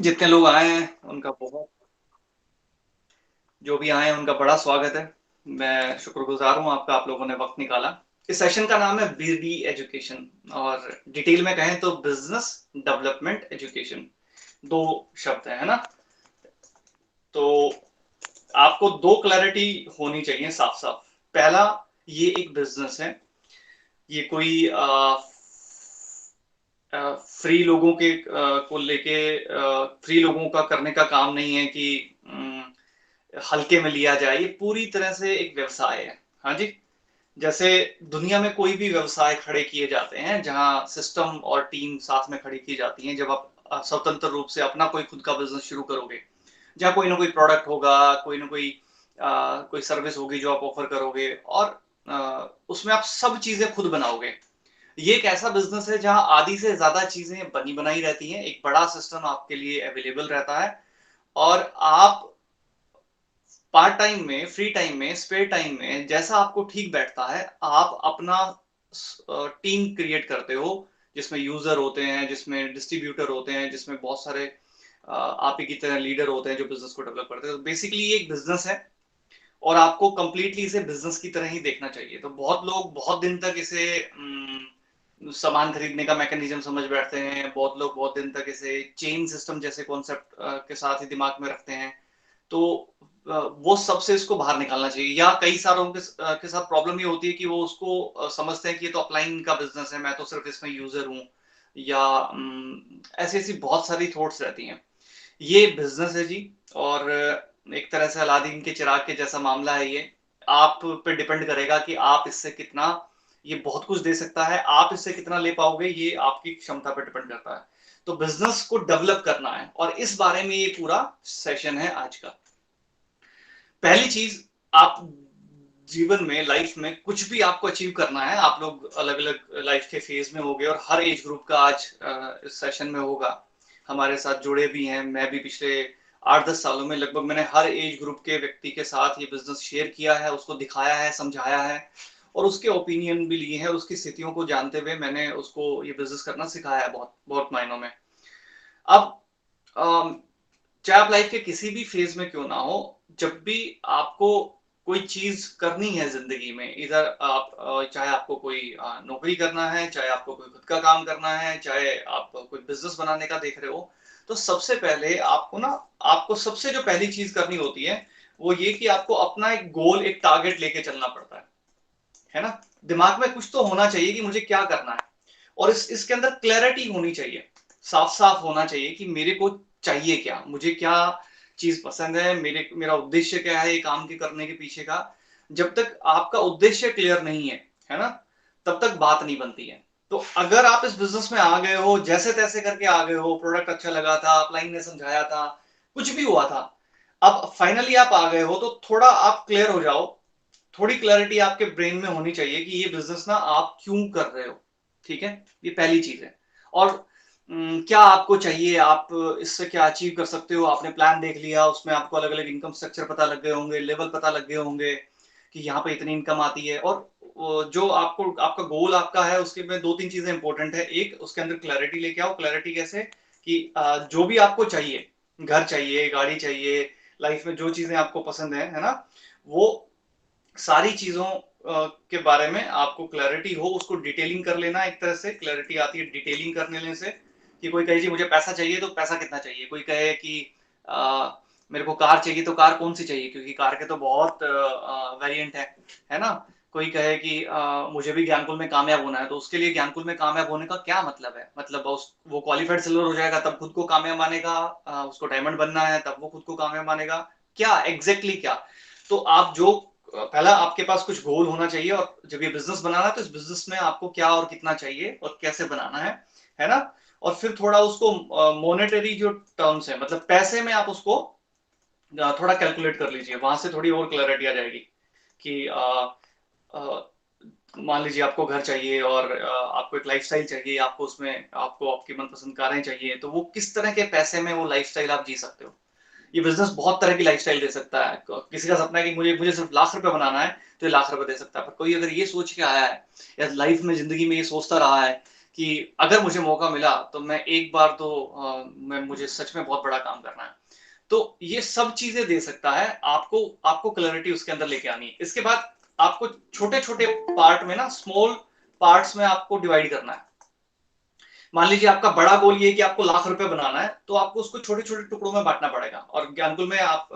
जितने लोग आए हैं उनका बहुत जो भी आए हैं उनका बड़ा स्वागत है। मैं शुक्रगुज़ार हूँ आपका, आप लोगों ने वक़्त निकाला। इस सेशन का नाम है बीडी एजुकेशन और डिटेल में कहें तो बिज़नेस डेवलपमेंट एजुकेशन, 2 शब्द हैं, है ना? तो आपको 2 क्लैरिटी होनी चाहिए साफ-साफ। पहला, ये एक बिज़नेस है, ये कोई फ्री लोगों के को लेके फ्री लोगों का करने का काम नहीं है कि हल्के में लिया जाए, ये पूरी तरह से एक व्यवसाय है। हाँ जी, जैसे दुनिया में कोई भी व्यवसाय खड़े किए जाते हैं, जहाँ सिस्टम और टीम साथ में खड़ी की जाती है, जब आप स्वतंत्र रूप से अपना कोई खुद का बिज़नेस शुरू करोगे, जहाँ कोई ना कोई प्रोडक्ट होगा, कोई ना कोई सर्विस होगी जो आप ऑफ़र करोगे और उसमें आप सब चीज़ें खुद बनाओगे। ये एक ऐसा बिज़नेस है जहाँ आधी से ज़्यादा चीज़ें बनी बनाई रहती हैं, एक बड़ा सिस्टम आपके लिए अवेलेबल रहता है और आप पार्ट टाइम में, फ्री टाइम में, स्पेयर टाइम में जैसा आपको ठीक बैठता है, आप अपना टीम क्रिएट करते हो, जिसमें यूज़र होते हैं, जिसमें डिस्ट्रीब्यूटर होते हैं, जिसमें बहुत सारे आप ही की तरह लीडर होते हैं जो बिज़नेस को डेवलप करते हैं। तो बेसिकली ये एक बिज़नेस है और आपको कंप्लीटली इसे बिज़नेस की तरह ही देखना चाहिए। तो बहुत लोग बहुत दिन तक इसे सामान खरीदने का मैकेनिज़्म समझ बैठते हैं, बहुत लोग बहुत दिन तक इसे चेन सिस्टम जैसे कॉन्सेप्ट के साथ ही दिमाग में रखते हैं। तो वो सबसे इसको बाहर निकालना चाहिए या कई सारों के साथ प्रॉब्लम ये होती है कि वो उसको समझते हैं कि ये तो अपलाइन का बिज़नेस है, मैं तो सिर्फ़ इसमें यूज़र हूँ या ऐसी-ऐसी बहुत सारी थॉट्स रहती हैं। ये बिज़नेस है जी और एक तरह से अलादीन के चिराग के जैसा मामला है ये। आप पे डिपेंड करेगा कि आप इससे कितना ये बहुत कुछ दे सकता है, आप इससे कितना ले पाओगे ये आपकी क्षमता पे डिपेंड करता है। तो बिज़नेस को डेवलप करना है और इस बारे में ये पूरा सेशन है आज का। पहली चीज़ आप जीवन में, लाइफ में कुछ भी आपको अचीव करना है, आप लोग अलग-अलग लाइफ के फेज़ में होंगे और हर एज ग्रुप का आज इस सेशन में होगा। हमारे साथ जुड़े भी हैं, मैं भी पिछले 8-10 सालों में लगभग मैंने हर एज ग्रुप के व्यक्ति के साथ ये बिज़नेस शेयर किया है, उसको दिखाया है, समझाया है और उसके ओपिनियन भी लिए हैं और उसकी स्थितियों को जानते हुए मैंने उसको ये बिज़नेस करना सिखाया है बहुत, बहुत मायनों में। अब अम चाहे आप लाइफ के किसी भी फेज में क्यों ना हो, जब भी आपको कोई चीज़ करनी है ज़िंदगी में, इधर आप चाहे आपको कोई नौकरी करना है, चाहे आपको कोई खुद का काम करना है, चाहे आप कोई बिज़नेस बनाने का देख रहे हो, तो सबसे पहले आपको सबसे जो पहली चीज़ करनी होती है, वो ये कि आपको अपना एक गोल, एक टारगेट लेके चलना पड़ता है ना? दिमाग में कुछ तो होना चाहिए कि मुझे क्या करना है और इसके अंदर क्लैरिटी होनी चाहिए, साफ-साफ होना चाहिए कि मेरे को चाहिए क्या? मुझे क्या चीज़ पसंद है? मेरा उद्देश्य क्या है ये काम के करने के पीछे का? जब तक आपका उद्देश्य क्लियर नहीं है ना? तब तक बात नहीं बनती है। तो अगर आप इस बिज़नेस में आ गए हो, जैसे-तैसे करके आ गए हो, प्रोडक्ट अच्छा लगा था, अपलाइन ने समझाया था, कुछ भी हुआ था। अब फाइनली आप आ गए हो तो थोड़ा आप क्लियर हो जाओ, थोड़ी क्लैरिटी आपके ब्रेन में होनी चाहिए कि ये बिज़नेस ना आप क्यों कर रहे हो, ठीक है? ये पहली चीज़ है। और क्या आपको चाहिए, आप इससे क्या अचीव कर सकते हो, आपने प्लान देख लिया, उसमें आपको अलग-अलग इनकम स्ट्रक्चर पता लग गए होंगे, लेवल पता लग गए होंगे कि यहाँ पे इतनी इनकम आती है और जो आपका गोल आपका है, उसके में 2-3 चीज़ें इम्पोर्टेंट है। एक, उसके अंदर क्लैरिटी लेके आओ, क्लैरिटी कैसे कि जो भी आपको चाहिए, घर चाहिए, गाड़ी चाहिए, लाइफ में जो चीज़ें आपको पसंद है ना? वो सारी चीज़ों के बारे में आपको क्लैरिटी हो, उसको डिटेलिंग कर लेना, एक तरह से क्लैरिटी आती है डिटेलिंग करने लेने से कि कोई कहे जी मुझे पैसा चाहिए तो पैसा कितना चाहिए? कोई कहे कि मेरे को कार चाहिए तो कार कौन-सी चाहिए? क्योंकि कार के तो बहुत वेरिएंट है ना? कोई कहे कि मुझे भी ज्ञानकुल में कामयाब होना है, तो उसके लिए ज्ञानकुल में कामयाब होने का क्या मतलब है? मतलब वो क्वालिफाइड सेलर हो जाएगा तब खुद को कामयाब मानेगा, उसको डायमंड बनना है तब वो खुद को कामयाब मानेगा, क्या एग्ज़ैक्टली क्या? तो आप जो पहला आपके पास कुछ गोल होना चाहिए और जब ये बिज़नेस बनाना है तो इस बिज़नेस में आपको क्या और कितना चाहिए और कैसे बनाना है ना? और फिर थोड़ा उसको मॉनेटरी जो टर्म्स है मतलब पैसे में आप उसको थोड़ा कैलकुलेट कर लीजिए, वहाँ से थोड़ी और क्लैरिटी आ जाएगी कि अ, मान लीजिए आपको घर चाहिए और आपको एक लाइफ़स्टाइल चाहिए, आपको आपकी मनपसंद कारें चाहिए, तो वो किस तरह के पैसे में वो लाइफ़स्टाइल आप जी सकते हो? ये बिज़नेस बहुत तरह की लाइफ़स्टाइल दे सकता है। क किसी का सपना है कि मुझे सिर्फ़ लाख रुपए बनाना है, तो ये लाख रुपए दे सकता है। पर कोई अगर ये सोच के आया है या लाइफ़ में ज़िंदगी में ये सोचता रहा है कि अगर मुझे मौका मिला तो मैं एक बार तो मैं मुझे सच में बहुत बड़ा काम करना है। तो ये सब चीज़ें दे सकता है, आपको आपको क्लैरिटी उसके अंदर लेके आनी है। इसके बाद आपको छोटे-छोटे पार्ट में ना स्मॉल पार्ट्स में आपको डिवाइड करना है। मान लीजिए आपका बड़ा गोल ये है कि आपको लाख रुपए बनाना है, तो आपको उसको छोटे-छोटे टुकड़ों में बाँटना पड़ेगा और ज्ञानकुल में आप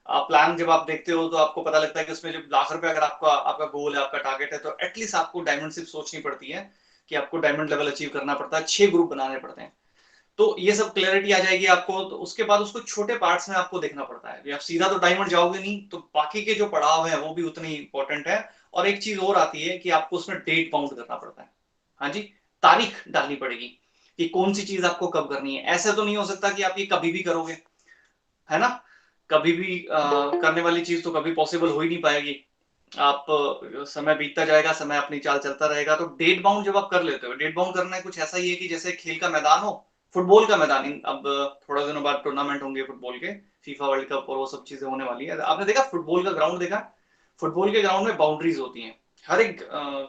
प्लान जब आप देखते हो तो आपको पता लगता है कि उसमें जब लाख रुपए अगर आपका आपका गोल है, आपका टारगेट है, तो एट लीस्ट आपको डायमंड शिप सोचनी पड़ती है कि आपको डायमंड लेवल अचीव करना पड़ता है, 6 ग्रुप बनाने पड़ते हैं। तो ये सब क्लैरिटी आ जाएगी आपको, तो उसके बाद उसको छोटे पार्ट्स में आपको देखना पड़ता है। आप सीधा तो डायमंड जाओगे नहीं, तो बाकी के जो पड़ाव हैं वो भी उतने ही इम्पोर्टेंट है। और एक चीज़ और आती है कि आपको उसमें डेट बाउंड करना पड़ता है। हाँ जी, तारीख डालनी पड़ेगी कि कौन-सी चीज़ आपको कब करनी है। ऐसा तो नहीं हो सकता कि आप ये कभी भी करोगे, है ना? कभी भी करने वाली चीज़ तो कभी पॉसिबल हो ही नहीं पाएगी। आप समय बीतता जाएगा, समय अपनी चाल चलता रहेगा, तो डेट बाउंड जब आप कर लेते हो, डेट बाउंड करना कुछ ऐसा ही है कि जैसे खेल का मैदान हो, फुटबॉल का मैदान ही अब थोड़ा दिनों बाद टूर्नामेंट होंगे फुटबॉल के, फीफा वर्ल्ड कप और वो सब चीज़ें होने वाली है। आपने देखा फुटबॉल का ग्राउंड देखा? फुटबॉल के ग्राउंड में बाउंड्रीज़ होती हैं। हर एक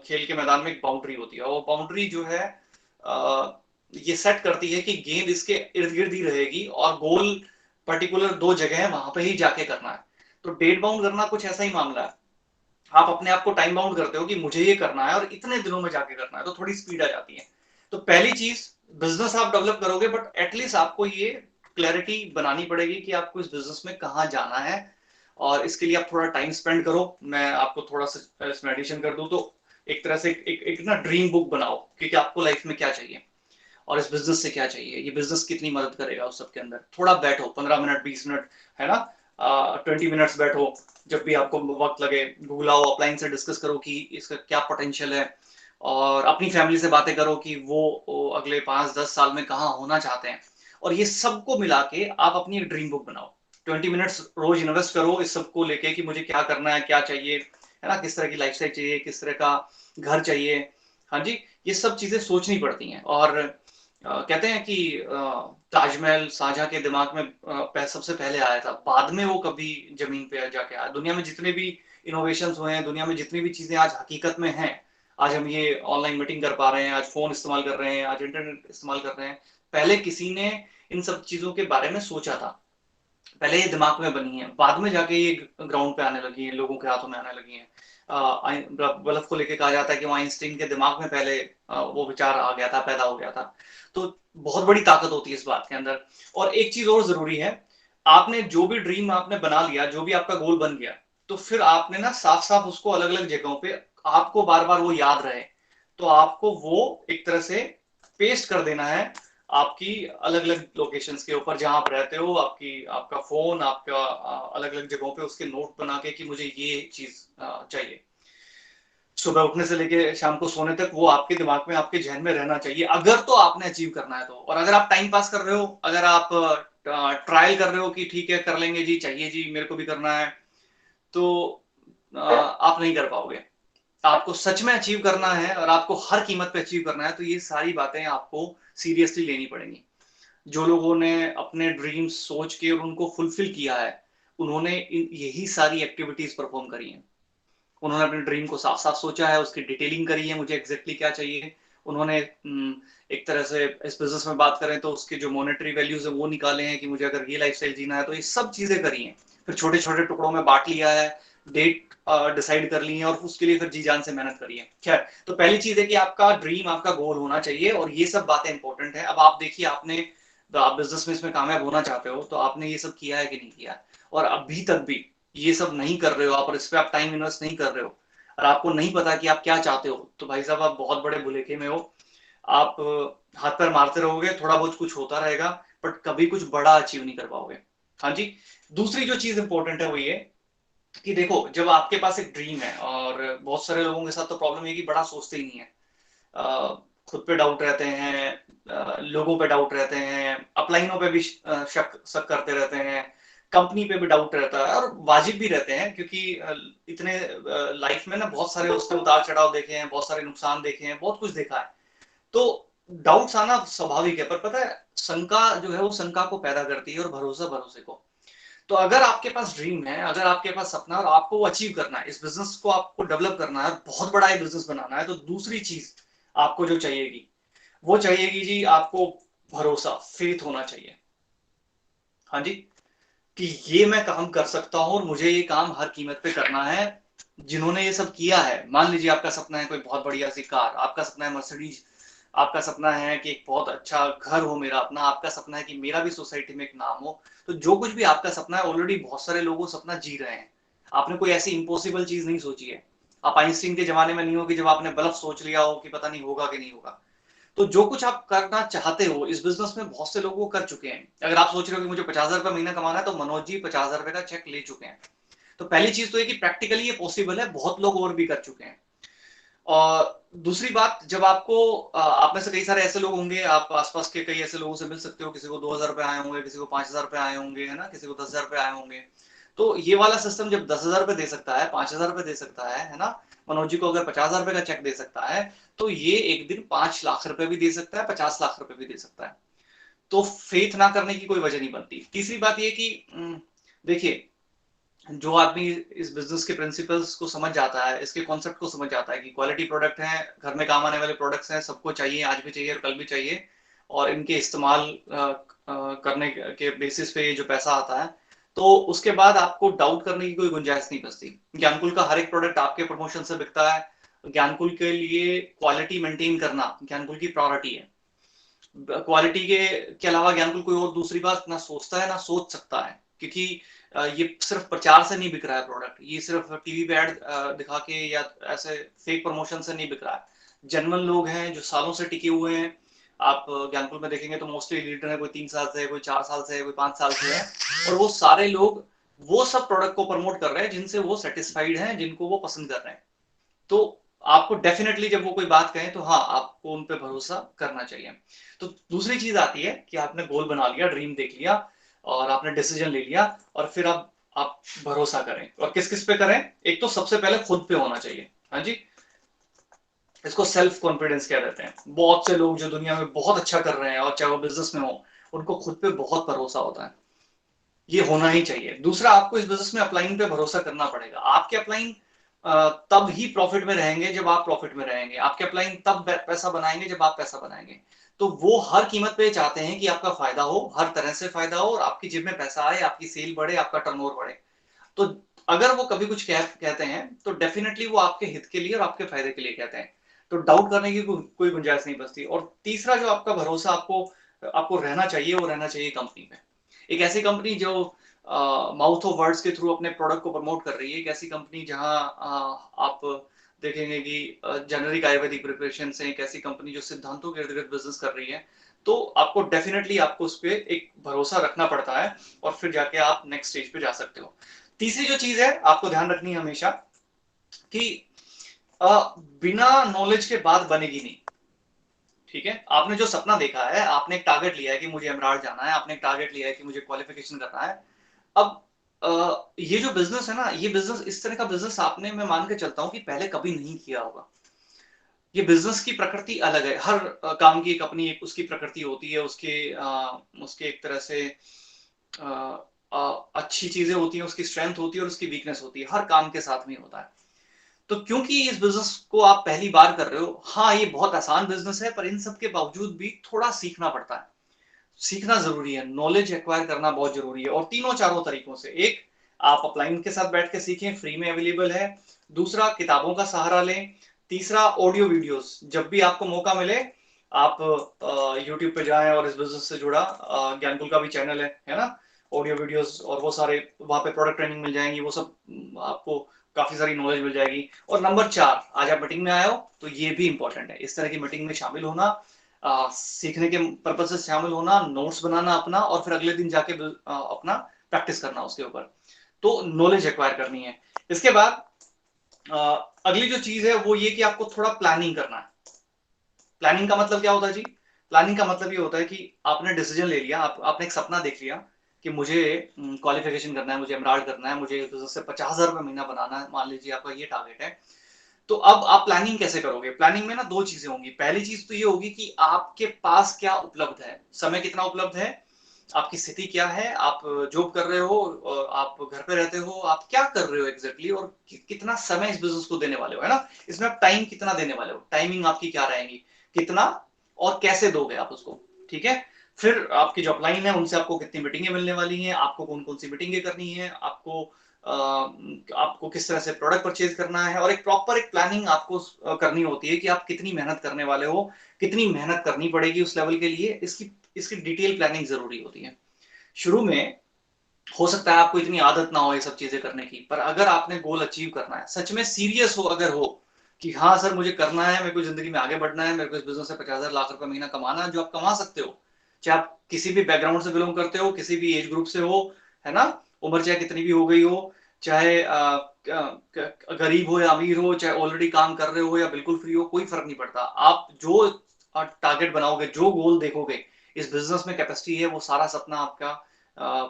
खेल के मैदान में एक बाउंड्री होती है और वो बाउंड्री जो है ये सेट करती है कि गेंद इसके इर्द-गिर्द ही रहेगी और गोल पर्टिकुलर 2 जगह है, वहाँ पे ही जाके करना है। तो डेट बाउंड करना कुछ ऐसा ही मामला है। आप अपने आप को टाइम बाउंड करते हो कि मुझे ये करना है और इतने दिनों में जाके करना है, तो थोड़ी स्पीड आ जाती है। तो पहली चीज़ बिज़नेस आप डेवलप करोगे बट एट लीस्ट आपको ये क्लैरिटी बनानी पड़ेगी कि आपको इस बिज़नेस में कहाँ जाना है और इसके लिए आप थोड़ा टाइम स्पेंड करो। मैं आपको थोड़ा-सा इसमें एडिशन कर दूँ तो एक तरह से एक ना ड्रीम बुक बनाओ कि आपको लाइफ में क्या चाहिए और इस बिज़नेस से क्या चाहिए, ये बिज़नेस कितनी मदद करेगा उस सब के अंदर। थोड़ा बैठो 15 मिनट, 20 मिनट, है ना? 20 मिनट्स बैठो, जब भी आपको वक़्त लगे, बुलाओ, अपलाइन से डिस्कस करो कि इसका क्या पोटेंशियल है और अपनी फैमिली से बातें करो कि वो अगले 5-10 साल में कहाँ होना चाहते हैं। और ये सबको मिला के आप अपनी एक ड्रीम बुक बनाओ। 20 मिनट्स रोज़ इन्वेस्ट करो इस सब को लेके कि मुझे क्या करना है, क्या चाहिए, है ना? किस तरह की लाइफ़स्टाइल चाहिए, किस तरह का घर चाहिए। हाँ जी, ये सब चीज़ें सोचनी पड़ती हैं और कहते हैं कि ताजमहल शाहजहाँ के दिमाग में सबसे पहले आया था, बाद में वो कभी ज़मीन पे जाके आया। दुनिया में जितने भी इनोवेशंस हुए हैं, दुनिया में जितनी भी चीज़ें आज हकीकत में हैं, आज हम ये ऑनलाइन मीटिंग कर पा रहे हैं, आज फ़ोन इस्तेमाल कर रहे हैं, आज इंटरनेट इस्तेमाल कर रहे हैं, पहले किसी ने इन सब चीज़ों के बारे में सोचा था। पहले ये दिमाग में बनी है, बाद में जाके ये ग्राउंड पे आने लगी है, लोगों के हाथों में आने लगी हैं। बल्ब को लेके कहा जाता है कि वो आइंस्टीन के दिमाग में पहले वो विचार आ गया था, पैदा हो गया था। तो बहुत बड़ी ताकत होती है इस बात के अंदर। और एक चीज़ और ज़रूरी है, आपने जो भी ड्रीम आपने बना लिया, जो भी आपका गोल बन गया, तो फिर आपने ना साफ-साफ उसको अलग-अलग जगहों पे आपको बार-बार वो याद रहे। तो आपको वो एक तरह से पेस्ट कर देना है आपकी अलग-अलग लोकेशंस के ऊपर जहाँ आप रहते हो, आपकी आपका फ़ोन, आपका अलग-अलग जगहों पे उसके नोट बना के कि मुझे ये चीज़ चाहिए। सुबह उठने से लेके शाम को सोने तक वो आपके दिमाग में, आपके ज़हन में रहना चाहिए, अगर तो आपने अचीव करना है तो। और अगर आप टाइम पास कर रहे हो, अगर आप ट्रायल कर रहे हो कि ठीक है, कर लेंगे जी, चाहिए जी, मेरे को भी करना है, तो आप नहीं कर पाओगे। आपको सच में अचीव करना है और आपको हर कीमत पे अचीव करना है, तो ये सारी बातें आपको सीरियसली लेनी पड़ेंगी। जो लोगों ने अपने ड्रीम्स सोच के और उनको फुलफिल किया है, उन्होंने यही सारी एक्टिविटीज परफॉर्म करी हैं। उन्होंने अपने ड्रीम को साफ साफ सोचा है, उसकी डिटेलिंग करी है, मुझे एग्जैक्टली क्या चाहिए। उन्होंने एक तरह से इस बिजनेस में बात करें तो उसके जो मॉनेटरी वैल्यूज है वो निकाले हैं कि मुझे अगर ये लाइफस्टाइल जीना है, तो ये सब चीजें करी हैं। फिर छोटे छोटे टुकड़ों में बांट लिया है, डेट डिसाइड कर ली है और उसके लिए फिर जी जान से मेहनत करी है। खैर, तो पहली चीज है कि आपका ड्रीम, आपका गोल होना चाहिए और ये सब बातें इंपॉर्टेंट है। अब आप देखिए, आपने तो आप बिजनेस में इसमें कामयाब होना चाहते हो, तो आपने ये सब किया है कि नहीं किया है? और अभी तक भी ये सब नहीं कर रहे हो आप और इस पे आप टाइम इन्वेस्ट नहीं कर रहे हो और आपको नहीं पता कि आप क्या चाहते हो, तो भाई साहब आप बहुत बड़े भुलेखे में हो। आप हाथ पैर मारते रहोगे, थोड़ा बहुत कुछ होता रहेगा, बट कभी कुछ बड़ा अचीव नहीं कर पाओगे। हाँ जी। दूसरी जो चीज इंपॉर्टेंट है वो ये कि देखो, जब आपके पास एक ड्रीम है, और बहुत सारे लोगों के साथ तो प्रॉब्लम है कि बड़ा सोचते ही नहीं है। खुद पे डाउट रहते हैं, लोगों पे डाउट रहते हैं, अपलाइनों पे भी शक शक करते रहते हैं, कंपनी पे भी डाउट रहता है और वाजिब भी रहते हैं, क्योंकि इतने लाइफ में ना बहुत सारे उसके उतार चढ़ाव देखे हैं, बहुत सारे नुकसान देखे हैं, बहुत कुछ देखा है। तो डाउट्स आना स्वाभाविक है, पर पता है, शंका जो है वो शंका को पैदा करती है और भरोसा भरोसे को। तो अगर आपके पास ड्रीम है, अगर आपके पास सपना है और आपको वो अचीव करना है, इस बिजनेस को आपको डेवलप करना है, बहुत बड़ा ये बिजनेस बनाना है, तो दूसरी चीज आपको जो चाहिएगी, वो चाहिए कि जी आपको भरोसा, फेथ होना चाहिए। हाँ जी, कि ये मैं काम कर सकता हूँ और मुझे ये काम हर कीमत पे करना है। जिन्होंने ये सब किया है, मान लीजिए आपका सपना है कोई बहुत बढ़िया सी कार, आपका सपना है मर्सिडीज, आपका सपना है कि एक बहुत अच्छा घर हो मेरा अपना, आपका सपना है कि मेरा भी सोसाइटी में एक नाम हो। तो जो कुछ भी आपका सपना है, ऑलरेडी बहुत सारे लोग वो सपना जी रहे हैं। आपने कोई ऐसी इम्पॉसिबल चीज नहीं सोची है। आप आइंस्टीन के जमाने में नहीं हो कि जब आपने बल्ब सोच लिया हो कि पता नहीं होगा कि नहीं होगा। तो जो कुछ आप करना चाहते हो इस बिजनेस में बहुत से लोग वो कर चुके हैं। अगर आप सोच रहे हो कि मुझे 50,000 रुपए महीना कमाना है, तो मनोज जी 50,000 रुपए का चेक ले चुके हैं। तो पहली चीज तो ये कि प्रैक्टिकली ये पॉसिबल है, बहुत लोग और भी कर चुके हैं। और दूसरी बात, जब आपको आप में से कई सारे ऐसे लोग होंगे, आप आसपास के कई ऐसे लोगों से मिल सकते हो, किसी को 2,000 रुपए आए होंगे, किसी को 5,000 रुपए आए होंगे, है ना, किसी को 10,000 रुपए आए होंगे। तो ये वाला सिस्टम जब 10,000 रुपए दे सकता है, 5,000 रुपए दे सकता है ना, मनोज जी को अगर 50,000 रुपए का चेक दे सकता है, तो ये एक दिन 5 लाख रुपए भी दे सकता है, 50 लाख रुपए भी दे सकता है। तो फेथ ना करने की कोई वजह नहीं बनती। तीसरी बात ये कि देखिए, जो आदमी इस बिजनेस के प्रिंसिपल्स को समझ जाता है, इसके कॉन्सेप्ट को समझ जाता है कि क्वालिटी प्रोडक्ट है, घर में काम आने वाले प्रोडक्ट्स हैं, सबको चाहिए, आज भी चाहिए और कल भी चाहिए, और इनके इस्तेमाल करने के बेसिस पे ये जो पैसा आता है, तो उसके बाद आपको डाउट करने की कोई गुंजाइश नहीं बचती। ज्ञानकुल का हर एक प्रोडक्ट आपके प्रमोशन से बिकता है। ज्ञानकुल के लिए क्वालिटी मेंटेन करना ज्ञानकुल की प्रायोरिटी है। क्वालिटी के अलावा ज्ञानकुल कोई और दूसरी बात ना सोचता है ना सोच सकता है, क्योंकि ये सिर्फ प्रचार से नहीं बिक रहा है प्रोडक्ट, ये सिर्फ टीवी पे एड दिखा के या ऐसे फेक प्रमोशन से नहीं बिक रहा है। जेन्युइन लोग हैं जो सालों से टिके हुए हैं। आप ज्ञानकुल में देखेंगे तो मोस्टली लीडर है, कोई 3 साल से है, कोई 4 साल से है, कोई 5 साल से है, और वो सारे लोग वो सब प्रोडक्ट को प्रमोट कर रहे हैं जिनसे वो सेटिस्फाइड हैं, जिनको वो पसंद कर रहे हैं। तो आपको डेफिनेटली जब वो कोई बात कहें तो हाँ, आपको उन पे भरोसा करना चाहिए। तो दूसरी चीज आती है कि आपने गोल बना लिया, ड्रीम देख लिया, और आपने डिसीजन ले लिया, और फिर आप भरोसा करें। और किस किस पे करें? एक तो सबसे पहले खुद पे होना चाहिए। हाँ जी, इसको सेल्फ कॉन्फिडेंस क्या कहते हैं। बहुत से लोग जो दुनिया में बहुत अच्छा कर रहे हैं, और चाहे वो बिजनेस में हो, उनको खुद पे बहुत भरोसा होता है। ये होना ही चाहिए। दूसरा, आपको इस बिजनेस में अपलाइन पे भरोसा करना पड़ेगा। आपके अपलाइन तब ही प्रॉफिट में रहेंगे जब आप प्रॉफिट में रहेंगे। आपके अपलाइन तब पैसा बनाएंगे जब आप पैसा बनाएंगे। तो वो हर कीमत पे चाहते हैं कि आपका फायदा हो, हर तरह से फायदा हो, और आपकी जेब में पैसा आए, आपकी सेल बढ़े, आपका टर्नओवर बढ़े। तो अगर वो कभी कुछ कहते हैं तो डेफिनेटली वो आपके हित के लिए और आपके फायदे के लिए कहते हैं। तो डाउट करने की कोई गुंजाइश नहीं बचती। और तीसरा जो आपका भरोसा आपको आपको रहना चाहिए, वो रहना चाहिए कंपनी पे। एक ऐसी कंपनी जो माउथ ऑफ वर्ड्स के थ्रू अपने प्रोडक्ट को प्रमोट कर रही है, एक ऐसी कंपनी जहां आप देखेंगे कि जेनरिक आयुर्वेदिक प्रिपरेशन से, एक ऐसी कंपनी जो सिद्धांतों के इर्द गिर्द बिजनेस कर रही है। तो आपको डेफिनेटली आपको उस पर एक भरोसा रखना पड़ता है, और फिर जाके आप नेक्स्ट स्टेज पे जा सकते हो। तीसरी जो चीज है आपको ध्यान रखनी है हमेशा, कि बिना नॉलेज के बात बनेगी नहीं। ठीक है, आपने जो सपना देखा है, आपने एक टारगेट लिया है कि मुझे एमराल्ड जाना है, आपने एक टारगेट लिया है कि मुझे क्वालिफिकेशन करना है। अब ये जो बिजनेस है ना, ये बिजनेस, इस तरह का बिजनेस आपने, मैं मान के चलता हूं कि पहले कभी नहीं किया होगा। ये बिजनेस की प्रकृति अलग है। हर काम की एक अपनी एक उसकी प्रकृति होती है, उसके एक तरह से अच्छी चीजें होती हैं, उसकी स्ट्रेंथ होती है और उसकी वीकनेस होती है, हर काम के साथ में होता है। तो क्योंकि इस बिजनेस को आप पहली बार कर रहे हो, हाँ ये बहुत आसान बिजनेस है, पर इन सब के बावजूद भी थोड़ा सीखना पड़ता है। सीखना जरूरी है, नॉलेज एक्वायर करना बहुत जरूरी है, और तीनों चारों तरीकों से। एक, आप अपलाइन के साथ बैठ के सीखें, फ्री में अवेलेबल है। दूसरा, किताबों का सहारा लें। तीसरा, ऑडियो वीडियोस, जब भी आपको मौका मिले आप यूट्यूब पे जाएं, और इस बिजनेस से जुड़ा ज्ञानकुल का भी चैनल है ना, ऑडियो वीडियोस और वो सारे, वहां पे प्रोडक्ट ट्रेनिंग मिल जाएंगी, वो सब आपको काफी सारी नॉलेज मिल जाएगी। और नंबर 4, आज आप मीटिंग में आए हो तो ये भी इंपॉर्टेंट है, इस तरह की मीटिंग में शामिल होना, सीखने के पर्पज से शामिल होना, नोट्स बनाना अपना, और फिर अगले दिन जाके अपना प्रैक्टिस करना उसके ऊपर। तो नॉलेज एक्वायर करनी है। इसके बाद अगली जो चीज है वो ये कि आपको थोड़ा प्लानिंग करना है। प्लानिंग का मतलब क्या होता है जी? प्लानिंग का मतलब ये होता है कि आपने डिसीजन ले लिया, आपने एक सपना देख लिया कि मुझे क्वालिफिकेशन करना है, मुझे एमराल्ड करना है, मुझे बिजनेस से 50,000 रुपए महीना बनाना है, मान लीजिए आपका ये टारगेट है। तो अब आप प्लानिंग कैसे करोगे? प्लानिंग में ना दो चीजें होंगी। पहली चीज तो ये होगी कि आपके पास क्या उपलब्ध है, समय कितना उपलब्ध है, आपकी स्थिति क्या है, आप जॉब कर रहे हो, आप घर पे रहते हो, आप क्या कर रहे हो एग्जैक्टली, और कितना समय इस बिजनेस को देने वाले हो, है ना। इसमें आप टाइम कितना देने वाले हो, टाइमिंग आपकी क्या रहेगी, कितना और कैसे दोगे आप उसको, ठीक है। फिर आपकी जो अपलाइन है उनसे आपको कितनी मीटिंगें मिलने वाली हैं, आपको कौन कौन सी मीटिंगें करनी है, आपको किस तरह से प्रोडक्ट परचेज करना है, और एक प्रॉपर एक प्लानिंग आपको करनी होती है कि आप कितनी मेहनत करने वाले हो, कितनी मेहनत करनी पड़ेगी उस लेवल के लिए, इसकी इसकी डिटेल प्लानिंग जरूरी होती है। शुरू में हो सकता है आपको इतनी आदत ना हो ये सब चीजें करने की, पर अगर आपने गोल अचीव करना है, सच में सीरियस हो अगर हो कि हाँ सर मुझे करना है, मेरे को जिंदगी में आगे बढ़ना है, मेरे को इस बिजनेस से 50,000 लाख रुपए महीना कमाना है, जो आप कमा सकते हो, चाहे आप किसी भी बैकग्राउंड से बिलोंग करते हो, किसी भी एज ग्रुप से हो, है ना, उम्र चाहे कितनी भी हो गई हो, चाहे गरीब हो या अमीर हो, चाहे ऑलरेडी काम कर रहे हो या बिल्कुल फ्री हो, कोई फर्क नहीं पड़ता। आप जो टारगेट बनाओगे, जो गोल देखोगे, इस बिजनेस में कैपेसिटी है, वो सारा सपना आपका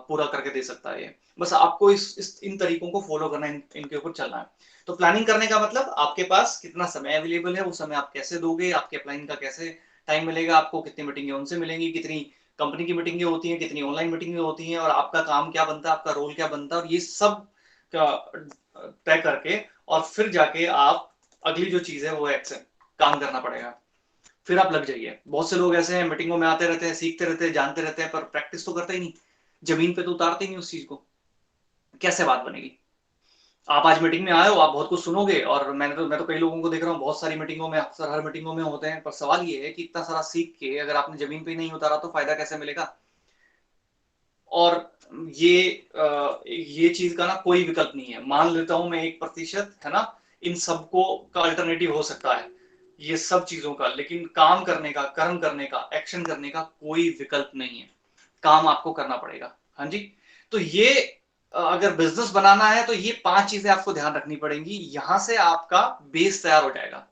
पूरा करके दे सकता है। ये बस आपको इन तरीकों को फॉलो करना है, इनके ऊपर चलना है। तो प्लानिंग करने का मतलब आपके पास कितना समय अवेलेबल है, वो समय आप कैसे दोगे, आपके अपलाइन का कैसे टाइम मिलेगा, आपको कितनी मीटिंगें उनसे मिलेंगी, कितनी कंपनी की मीटिंगें होती हैं, कितनी ऑनलाइन मीटिंगें होती हैं, और आपका काम क्या बनता है, आपका रोल क्या बनता है, और ये सब तय करके और फिर जाके आप अगली जो चीज है वो एक्शन काम करना पड़ेगा, फिर आप लग जाइए। बहुत से लोग ऐसे हैं, मीटिंगों में आते रहते हैं, सीखते रहते हैं, जानते रहते हैं, पर प्रैक्टिस तो करते ही नहीं, जमीन पे तो उतारते ही नहीं उस चीज को, कैसे बात बनेगी। आप आज मीटिंग में आए हो, आप बहुत कुछ सुनोगे, और मैं तो कई लोगों को देख रहा हूँ, बहुत सारी मीटिंगों में, अक्सर हर मीटिंगों में होते हैं, पर सवाल ये है कि इतना सारा सीख के अगर आपने जमीन पे ही नहीं उतारा तो फायदा कैसे मिलेगा। और ये चीज का ना कोई विकल्प नहीं है, मान लेता हूं मैं 1%, है ना, इन सबको का अल्टरनेटिव हो सकता है ये सब चीजों का, लेकिन काम करने का, कर्म करने का, एक्शन करने का कोई विकल्प नहीं है, काम आपको करना पड़ेगा। हाँ जी। तो ये अगर बिजनेस बनाना है तो ये 5 चीजें आपको ध्यान रखनी पड़ेंगी, यहां से आपका बेस तैयार हो जाएगा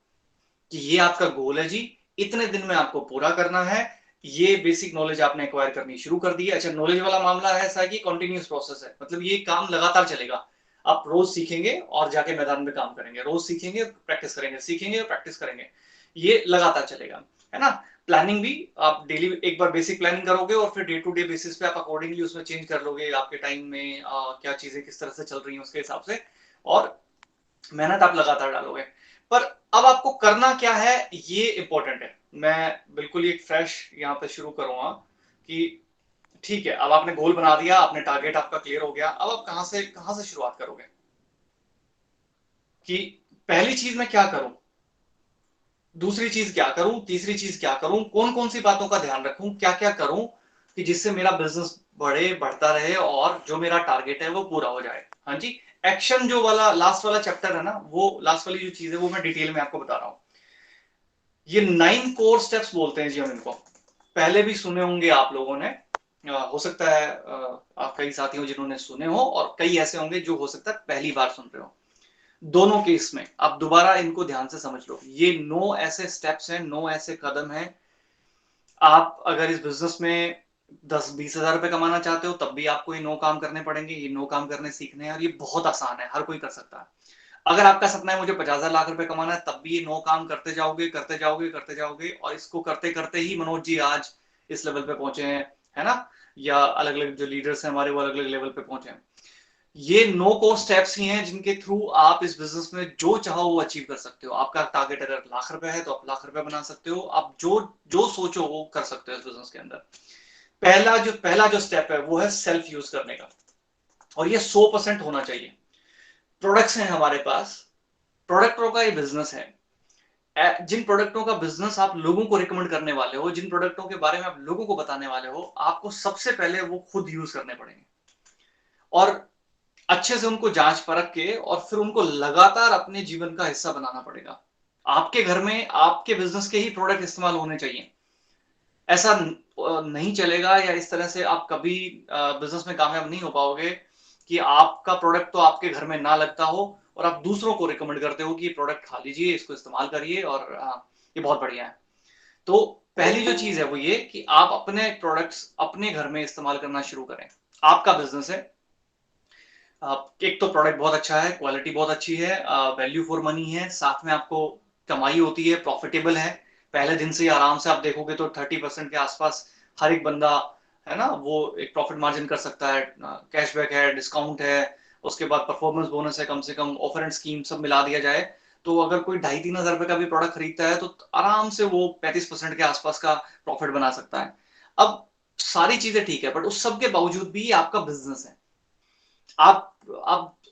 कि ये आपका गोल है जी, इतने दिन में आपको पूरा करना है। ये बेसिक नॉलेज आपने एक्वायर करनी शुरू कर दी है। अच्छा, नॉलेज वाला मामला है ऐसा कि कंटिन्यूस प्रोसेस है, मतलब ये काम लगातार चलेगा। आप रोज सीखेंगे और जाके मैदान में काम करेंगे, रोज सीखेंगे, प्रैक्टिस करेंगे, सीखेंगे और प्रैक्टिस करेंगे, ये लगातार चलेगा, है ना। प्लानिंग भी आप डेली एक बार बेसिक प्लानिंग करोगे और फिर डे टू डे बेसिस पे आप अकॉर्डिंगली उसमें चेंज कर लोगे, आपके टाइम में क्या चीजें किस तरह से चल रही हैं उसके हिसाब से, और मेहनत आप लगातार डालोगे। पर अब आपको करना क्या है ये इंपॉर्टेंट है। मैं बिल्कुल ही एक फ्रेश यहाँ पे शुरू करूंगा कि ठीक है, अब आपने गोल बना दिया, आपने टारगेट आपका क्लियर हो गया, अब आप कहां से शुरुआत करोगे कि पहली चीज मैं क्या करूं, दूसरी चीज क्या करूं, तीसरी चीज क्या करूं, कौन कौन सी बातों का ध्यान रखूं, क्या क्या करूं कि जिससे मेरा बिजनेस बढ़ता रहे और जो मेरा टारगेट है वो पूरा हो जाए। हाँ जी। एक्शन जो वाला लास्ट वाला चैप्टर है ना, वो लास्ट वाली जो चीज है वो मैं डिटेल में आपको बता रहा हूं। ये 9 कोर स्टेप्स बोलते हैं जी हम इनको, पहले भी सुने होंगे आप लोगों ने, हो सकता है आप कई साथी हो जिन्होंने सुने हो, और कई ऐसे होंगे जो हो सकता है पहली बार सुन रहे हो। दोनों केस में आप दोबारा इनको ध्यान से समझ लो, ये 9 ऐसे स्टेप्स हैं, 9 ऐसे कदम हैं। आप अगर इस बिजनेस में 10-20 हजार रुपए कमाना चाहते हो तब भी आपको ये 9 काम करने पड़ेंगे, ये 9 काम करने सीखने हैं, और ये बहुत आसान है, हर कोई कर सकता है। अगर आपका सपना है मुझे 50,000 लाख रुपए कमाना है, तब भी ये 9 काम करते जाओगे, करते जाओगे, करते जाओगे, और इसको करते करते ही मनोज जी आज इस लेवल पे पहुंचे हैं, है ना, या अलग अलग जो लीडर्स हैं हमारे वो अलग अलग लेवल पे पहुंचे हैं। ये 9 कोर स्टेप्स ही हैं जिनके थ्रू आप इस बिजनेस में जो चाहो वो अचीव कर सकते हो। आपका टारगेट अगर लाख रुपए है तो आप लाख रुपए बना सकते हो, आप जो जो सोचो वो कर सकते हो इस बिजनेस के अंदर। पहला जो स्टेप है वो है सेल्फ यूज करने का, और ये 100% होना चाहिए। प्रोडक्ट्स हैं हमारे पास, प्रोडक्टों का ये बिजनेस है। जिन प्रोडक्टों का बिजनेस आप लोगों को रिकमेंड करने वाले हो, जिन प्रोडक्टों के बारे में आप लोगों को बताने वाले हो, आपको सबसे पहले वो खुद यूज करने पड़ेंगे, और अच्छे से उनको जांच परख के, और फिर उनको लगातार अपने जीवन का हिस्सा बनाना पड़ेगा। आपके घर में आपके बिजनेस के ही प्रोडक्ट इस्तेमाल होने चाहिए। ऐसा नहीं चलेगा, या इस तरह से आप कभी बिजनेस में कामयाब नहीं हो पाओगे कि आपका प्रोडक्ट तो आपके घर में ना लगता हो और आप दूसरों को रिकमेंड करते हो कि ये प्रोडक्ट खा लीजिए, इसको इस्तेमाल करिए, और ये बहुत बढ़िया है। तो पहली जो चीज है वो ये कि आप अपने प्रोडक्ट्स अपने घर में इस्तेमाल करना शुरू करें। आपका बिजनेस है, एक तो प्रोडक्ट बहुत अच्छा है, क्वालिटी बहुत अच्छी है, वैल्यू फॉर मनी है, साथ में आपको कमाई होती है, प्रॉफिटेबल है। पहले दिन से ही आराम से आप देखोगे तो 30% के आसपास हर एक बंदा, है ना, वो एक प्रॉफिट मार्जिन कर सकता है। कैशबैक है, डिस्काउंट है, उसके बाद परफॉर्मेंस बोनस है, कम से कम ऑफर एंड स्कीम सब मिला दिया जाए तो अगर कोई 2,500-3,000 रुपए का भी प्रोडक्ट खरीदता है तो आराम से वो 35% के आसपास का प्रॉफिट बना सकता है। अब सारी चीजें ठीक है, बट उस सब के बावजूद भी ये आपका बिजनेस है। आप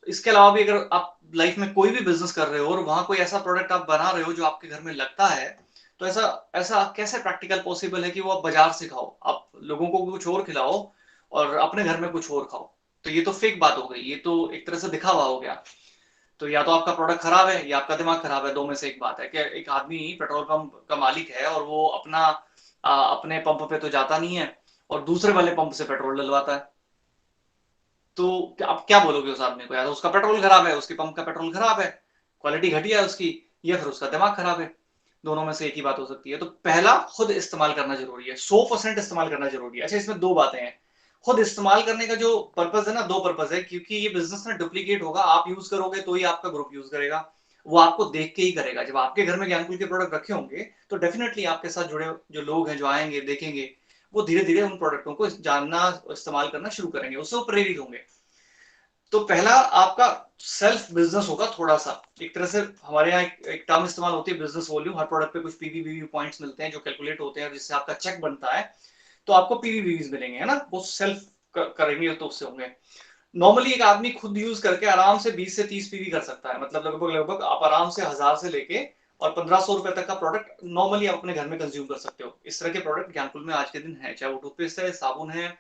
इसके अलावा भी अगर आप लाइफ में कोई भी बिजनेस कर रहे हो और वहां कोई ऐसा प्रोडक्ट आप बना रहे हो जो आपके घर में लगता है, तो ऐसा ऐसा कैसे प्रैक्टिकल पॉसिबल है कि वो आप बाजार से खाओ, आप लोगों को कुछ और खिलाओ और अपने घर में कुछ और खाओ? तो ये तो फेक बात हो गई, ये तो एक तरह से दिखावा हो गया। तो या तो आपका प्रोडक्ट खराब है या आपका दिमाग खराब है, दो में से एक बात है। कि एक आदमी पेट्रोल पंप का मालिक है और वो अपने पंप पे तो जाता नहीं है और दूसरे वाले पंप से पेट्रोल डलवाता है। तो आप क्या बोलोगे उस आदमी को? या तो उसका पेट्रोल खराब है, उसके पंप का पेट्रोल खराब है, क्वालिटी घटिया है उसकी, या फिर उसका दिमाग खराब है। दोनों में से एक ही बात हो सकती है। तो पहला, खुद इस्तेमाल करना जरूरी है, 100% इस्तेमाल करना जरूरी है। अच्छा, इसमें दो बातें हैं। खुद इस्तेमाल करने का जो पर्पज है ना, दो पर्पज है, क्योंकि ये बिजनेस ना डुप्लीकेट होगा। आप यूज करोगे तो ही आपका ग्रुप यूज करेगा, वो आपको देख के ही करेगा। जब आपके घर में ज्ञानकुल के प्रोडक्ट रखे होंगे तो डेफिनेटली आपके साथ जुड़े जो लोग हैं, जो आएंगे देखेंगे, वो धीरे धीरे उन प्रोडक्टों को जानना, इस्तेमाल करना शुरू करेंगे, उससे वो प्रेरित होंगे। तो पहला आपका सेल्फ बिजनेस होगा थोड़ा सा। एक तरह से हमारे यहाँ एक टर्म इस्तेमाल होती है, बिजनेस वॉल्यूम। हर प्रोडक्ट पे कुछ पीवी पॉइंट्स मिलते हैं जो कैलकुलेट होते हैं, जिससे आपका चेक बनता है। तो आपको पीवी मिलेंगे, है ना, वो सेल्फ करेंगे तो उससे होंगे। नॉर्मली एक आदमी खुद यूज करके आराम से 20 से 30 पीवी कर सकता है, मतलब लगभग लगभग आप आराम से 1000 से लेके और 1500 रुपए तक का प्रोडक्ट नॉर्मली आप अपने घर में कंज्यूम कर सकते हो। इस तरह के प्रोडक्ट ज्ञानकुल में आज के दिन है, चाहे वो टूथपेस्ट है, साबुन है,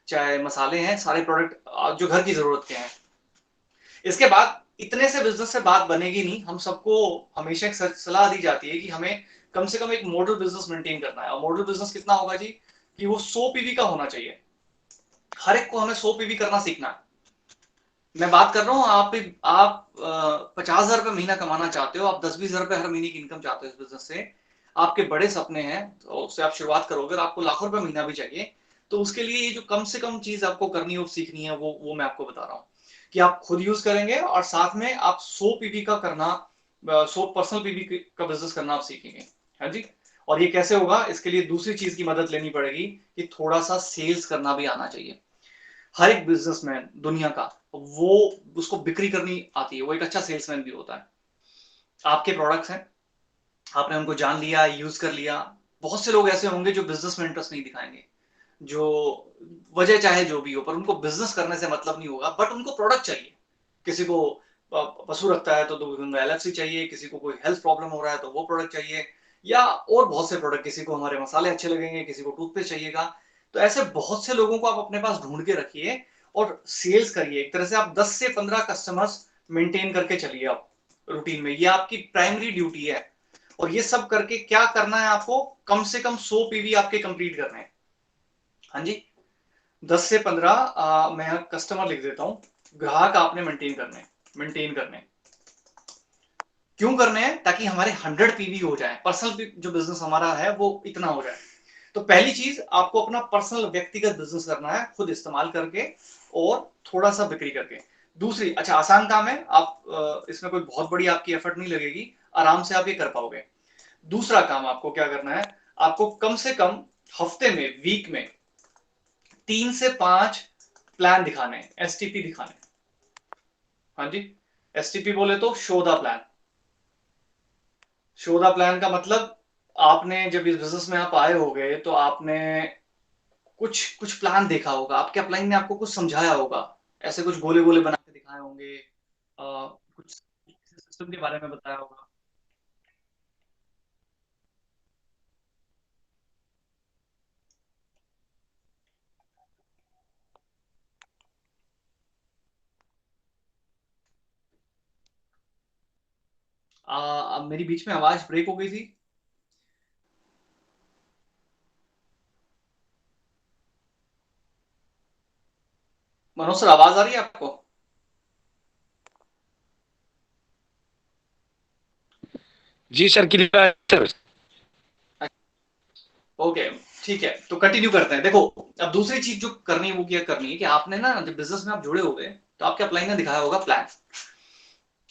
चाहे मसाले हैं, सारे प्रोडक्ट जो घर की जरूरत के हैं। इसके बाद इतने से बिजनेस से बात बनेगी नहीं। हम सबको हमेशा एक सलाह दी जाती है कि हमें कम से कम एक मॉडल बिजनेस मेंटेन करना है। और मॉडल बिजनेस कितना होगा जी? कि वो 100 पीवी का होना चाहिए। हर एक को हमें 100 पीवी करना सीखना है। मैं बात कर रहा हूँ, आप 50,000 रुपए महीना कमाना चाहते हो, आप 10-20,000 रुपए हर महीने की इनकम चाहते हो इस बिजनेस से, आपके बड़े सपने हैं, तो उससे आप शुरुआत करोगे। आपको लाखों रुपए महीना भी चाहिए, तो उसके लिए ये जो कम से कम चीज आपको करनी है, वो सीखनी है, वो मैं आपको बता रहा हूँ कि आप खुद यूज करेंगे और साथ में आप 100 पीवी का करना, 100 पर्सनल पीवी का बिजनेस करना आप सीखेंगे। हाँ जी। और ये कैसे होगा? इसके लिए दूसरी चीज की मदद लेनी पड़ेगी कि थोड़ा सा सेल्स करना भी आना चाहिए। हर एक बिजनेसमैन दुनिया का, वो उसको बिक्री करनी आती है, वो एक अच्छा सेल्समैन भी होता है। आपके प्रोडक्ट्स हैं, आपने उनको जान लिया, यूज कर लिया। बहुत से लोग ऐसे होंगे जो बिजनेस में इंटरेस्ट नहीं दिखाएंगे, जो वजह चाहे जो भी हो, पर उनको बिजनेस करने से मतलब नहीं होगा, बट उनको प्रोडक्ट चाहिए। किसी को पशु रखता है तो उनको एलएफसी चाहिए, किसी को कोई हेल्थ प्रॉब्लम हो रहा है तो वो प्रोडक्ट चाहिए, या और बहुत से प्रोडक्ट, किसी को हमारे मसाले अच्छे लगेंगे, किसी को टूथपेस्ट चाहिएगा। तो ऐसे बहुत से लोगों को आप अपने पास ढूंढ के रखिए और सेल्स करिए। एक तरह से आप 10 से 15 कस्टमर्स मेंटेन करके चलिए आप रूटीन में, ये आपकी प्राइमरी ड्यूटी है। और ये सब करके क्या करना है आपको? कम से कम 100 पीवी आपके कंप्लीट करने हैं। हाँ जी। 10 से 15 मैं कस्टमर लिख देता हूं, ग्राहक आपने मेंटेन करने। क्यों करने हैं? ताकि हमारे 100 पीवी हो जाए, पर्सनल जो बिजनेस हमारा है वो इतना हो जाए। तो पहली चीज, आपको अपना पर्सनल व्यक्तिगत बिजनेस करना है, खुद इस्तेमाल करके और थोड़ा सा बिक्री करके। दूसरी, अच्छा आसान काम है, आप इसमें कोई बहुत बड़ी आपकी एफर्ट नहीं लगेगी, आराम से आप ये कर पाओगे। दूसरा काम आपको क्या करना है? आपको कम से कम हफ्ते में, वीक में 3 से 5 प्लान दिखाने हैं, एसटीपी दिखाने। हाँ जी। एसटीपी बोले तो show the plan. Show the plan का मतलब, आपने जब इस बिजनेस में आप आए होगे तो आपने कुछ कुछ प्लान देखा होगा, आपके अपलाइन ने आपको कुछ समझाया होगा, ऐसे कुछ गोले गोले बना के दिखाए होंगे, कुछ सिस्टम के बारे में बताया होगा। अब मेरी बीच में आवाज ब्रेक हो गई थी। मनोज सर, आवाज आ रही है आपको? जी सर, क्लियर है सर। ओके, ठीक है, तो कंटिन्यू करते हैं। देखो, अब दूसरी चीज जो करनी है वो क्या करनी है कि आपने ना, जब बिजनेस में आप जुड़े हो गए तो आपके अपलाइन ने दिखाया होगा प्लान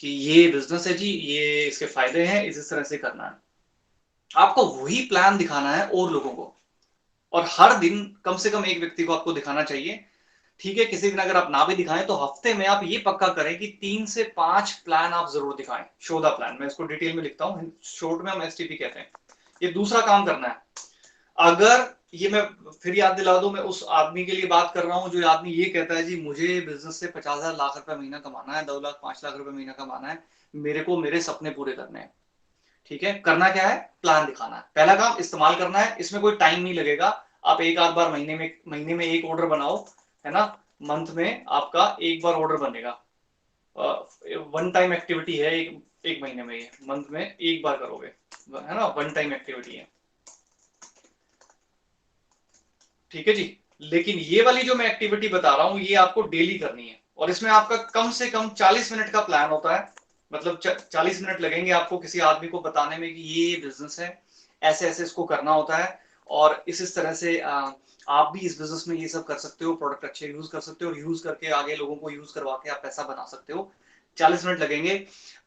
कि ये बिजनेस है जी, ये इसके फायदे हैं, इस तरह से करना है। आपको वही प्लान दिखाना है और लोगों को, और हर दिन कम से कम एक व्यक्ति को आपको दिखाना चाहिए। ठीक है, किसी दिन अगर आप ना भी दिखाएं तो हफ्ते में आप ये पक्का करें कि 3 से 5 प्लान आप जरूर दिखाएं। शो द प्लान, मैं इसको डिटेल में लिखता हूं, शॉर्ट में हम एसटीपी कहते हैं। ये दूसरा काम करना है। अगर ये मैं फिर याद दिला दूं, मैं उस आदमी के लिए बात कर रहा हूं जो आदमी ये कहता है जी मुझे बिजनेस से 50,000 लाख रुपए महीना कमाना है, 2 लाख 5 लाख रुपए महीना कमाना है, मेरे को मेरे सपने पूरे करने हैं। ठीक है, करना क्या है, प्लान दिखाना है। पहला काम इस्तेमाल करना है, इसमें कोई टाइम नहीं लगेगा। आप एक आध बार महीने में एक ऑर्डर बनाओ, है ना, मंथ में आपका एक बार ऑर्डर बनेगा। वन टाइम एक्टिविटी है, एक महीने में, ये मंथ में एक बार करोगे, है ना, वन टाइम एक्टिविटी है। ठीक है जी। लेकिन ये वाली जो मैं एक्टिविटी बता रहा हूं ये आपको डेली करनी है, और इसमें आपका कम से कम 40 मिनट का प्लान होता है। मतलब 40 मिनट लगेंगे आपको किसी आदमी को बताने में कि ये बिजनेस है, ऐसे ऐसे इसको करना होता है, और इस तरह से आप भी इस बिजनेस में ये सब कर सकते हो, प्रोडक्ट अच्छे यूज कर सकते हो, और यूज करके आगे लोगों को यूज करवा के आप पैसा बना सकते हो। 40 मिनट लगेंगे।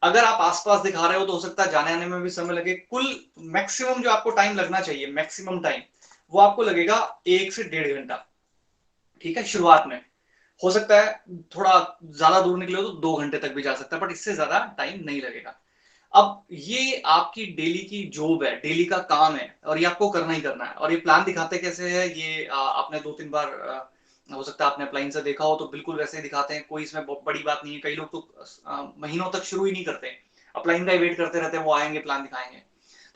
अगर आप आसपास दिखा रहे हो तो हो सकता है जाने आने में भी समय लगे। कुल मैक्सिमम जो आपको टाइम लगना चाहिए, मैक्सिमम टाइम, वो आपको लगेगा 1 से 1.5 घंटा। ठीक है, शुरुआत में। हो सकता है थोड़ा ज्यादा दूर निकले तो 2 घंटे तक भी जा सकता है, बट इससे ज्यादा टाइम नहीं लगेगा। अब ये आपकी डेली की जॉब है, डेली का काम है, और ये आपको करना ही करना है। और ये प्लान दिखाते कैसे है, ये आपने 2-3 बार हो सकता है आपने अपलाइन से देखा हो, तो बिल्कुल वैसे ही दिखाते हैं। कोई इसमें बड़ी बात नहीं है। कई लोग तो महीनों तक शुरू ही नहीं करते, अपलाइन का वेट करते रहते हैं, वो आएंगे प्लान दिखाएंगे।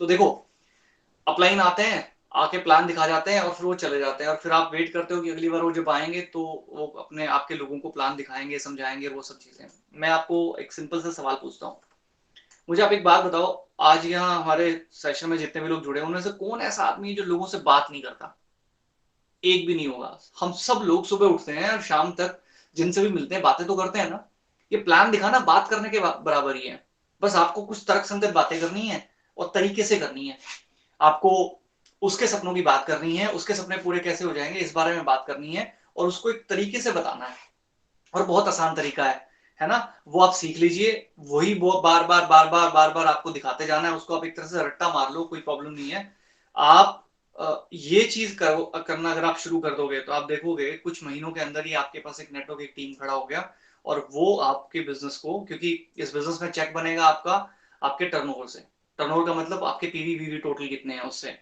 तो देखो, अपलाइन आते हैं, आके प्लान दिखा जाते हैं और फिर वो चले जाते हैं, और फिर आप वेट करते हो कि अगली बार वो जब आएंगे तो वो अपने आपके लोगों को प्लान दिखाएंगे, समझाएंगे, वो सब चीजें। मैं आपको एक सिंपल सा सवाल पूछता हूँ, मुझे आप एक बात बताओ, आज यहाँ हमारे सेशन में जितने भी लोग जुड़े हैं उनमें से कौन ऐसा आदमी है जो लोगों से बात नहीं करता? एक भी नहीं होगा। हम सब लोग सुबह उठते हैं और शाम तक जिनसे भी मिलते हैं बातें तो करते हैं ना। ये प्लान दिखाना बात करने के बराबर ही है। बस आपको कुछ तर्क संगत बातें करनी है और तरीके से करनी है। आपको उसके सपनों की बात करनी है, उसके सपने पूरे कैसे हो जाएंगे इस बारे में बात करनी है, और उसको एक तरीके से बताना है। और बहुत आसान तरीका है ना, वो आप सीख लीजिए। वही वो बार बार बार बार बार बार आपको दिखाते जाना है। उसको आप एक तरह से रट्टा मार लो, कोई प्रॉब्लम नहीं है। आप ये चीज करना अगर आप शुरू कर दोगे तो आप देखोगे कुछ महीनों के अंदर ही आपके पास एक नेटवर्क, एक टीम खड़ा हो गया, और वो आपके बिजनेस को, क्योंकि इस बिजनेस में चेक बनेगा आपका आपके टर्नओवर से। टर्नओवर का मतलब आपके पीवी टोटल कितने हैं उससे।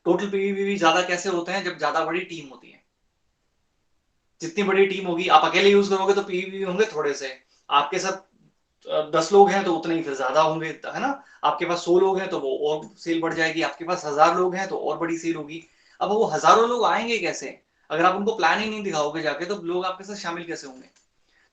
टोटल पीवी ज्यादा कैसे होते हैं, जब ज्यादा बड़ी टीम होती है। जितनी बड़ी टीम होगी, आप अकेले यूज करोगे तो पीवी होंगे थोड़े से, आपके साथ 10 लोग हैं तो उतने ही फिर ज्यादा होंगे, है ना। आपके पास 100 लोग हैं तो वो और सेल बढ़ जाएगी, आपके पास 1000 लोग हैं तो और बड़ी सेल होगी। अब वो हजारों लोग आएंगे कैसे, अगर आप उनको प्लान ही नहीं दिखाओगे जाके, तो लोग आपके साथ शामिल कैसे होंगे?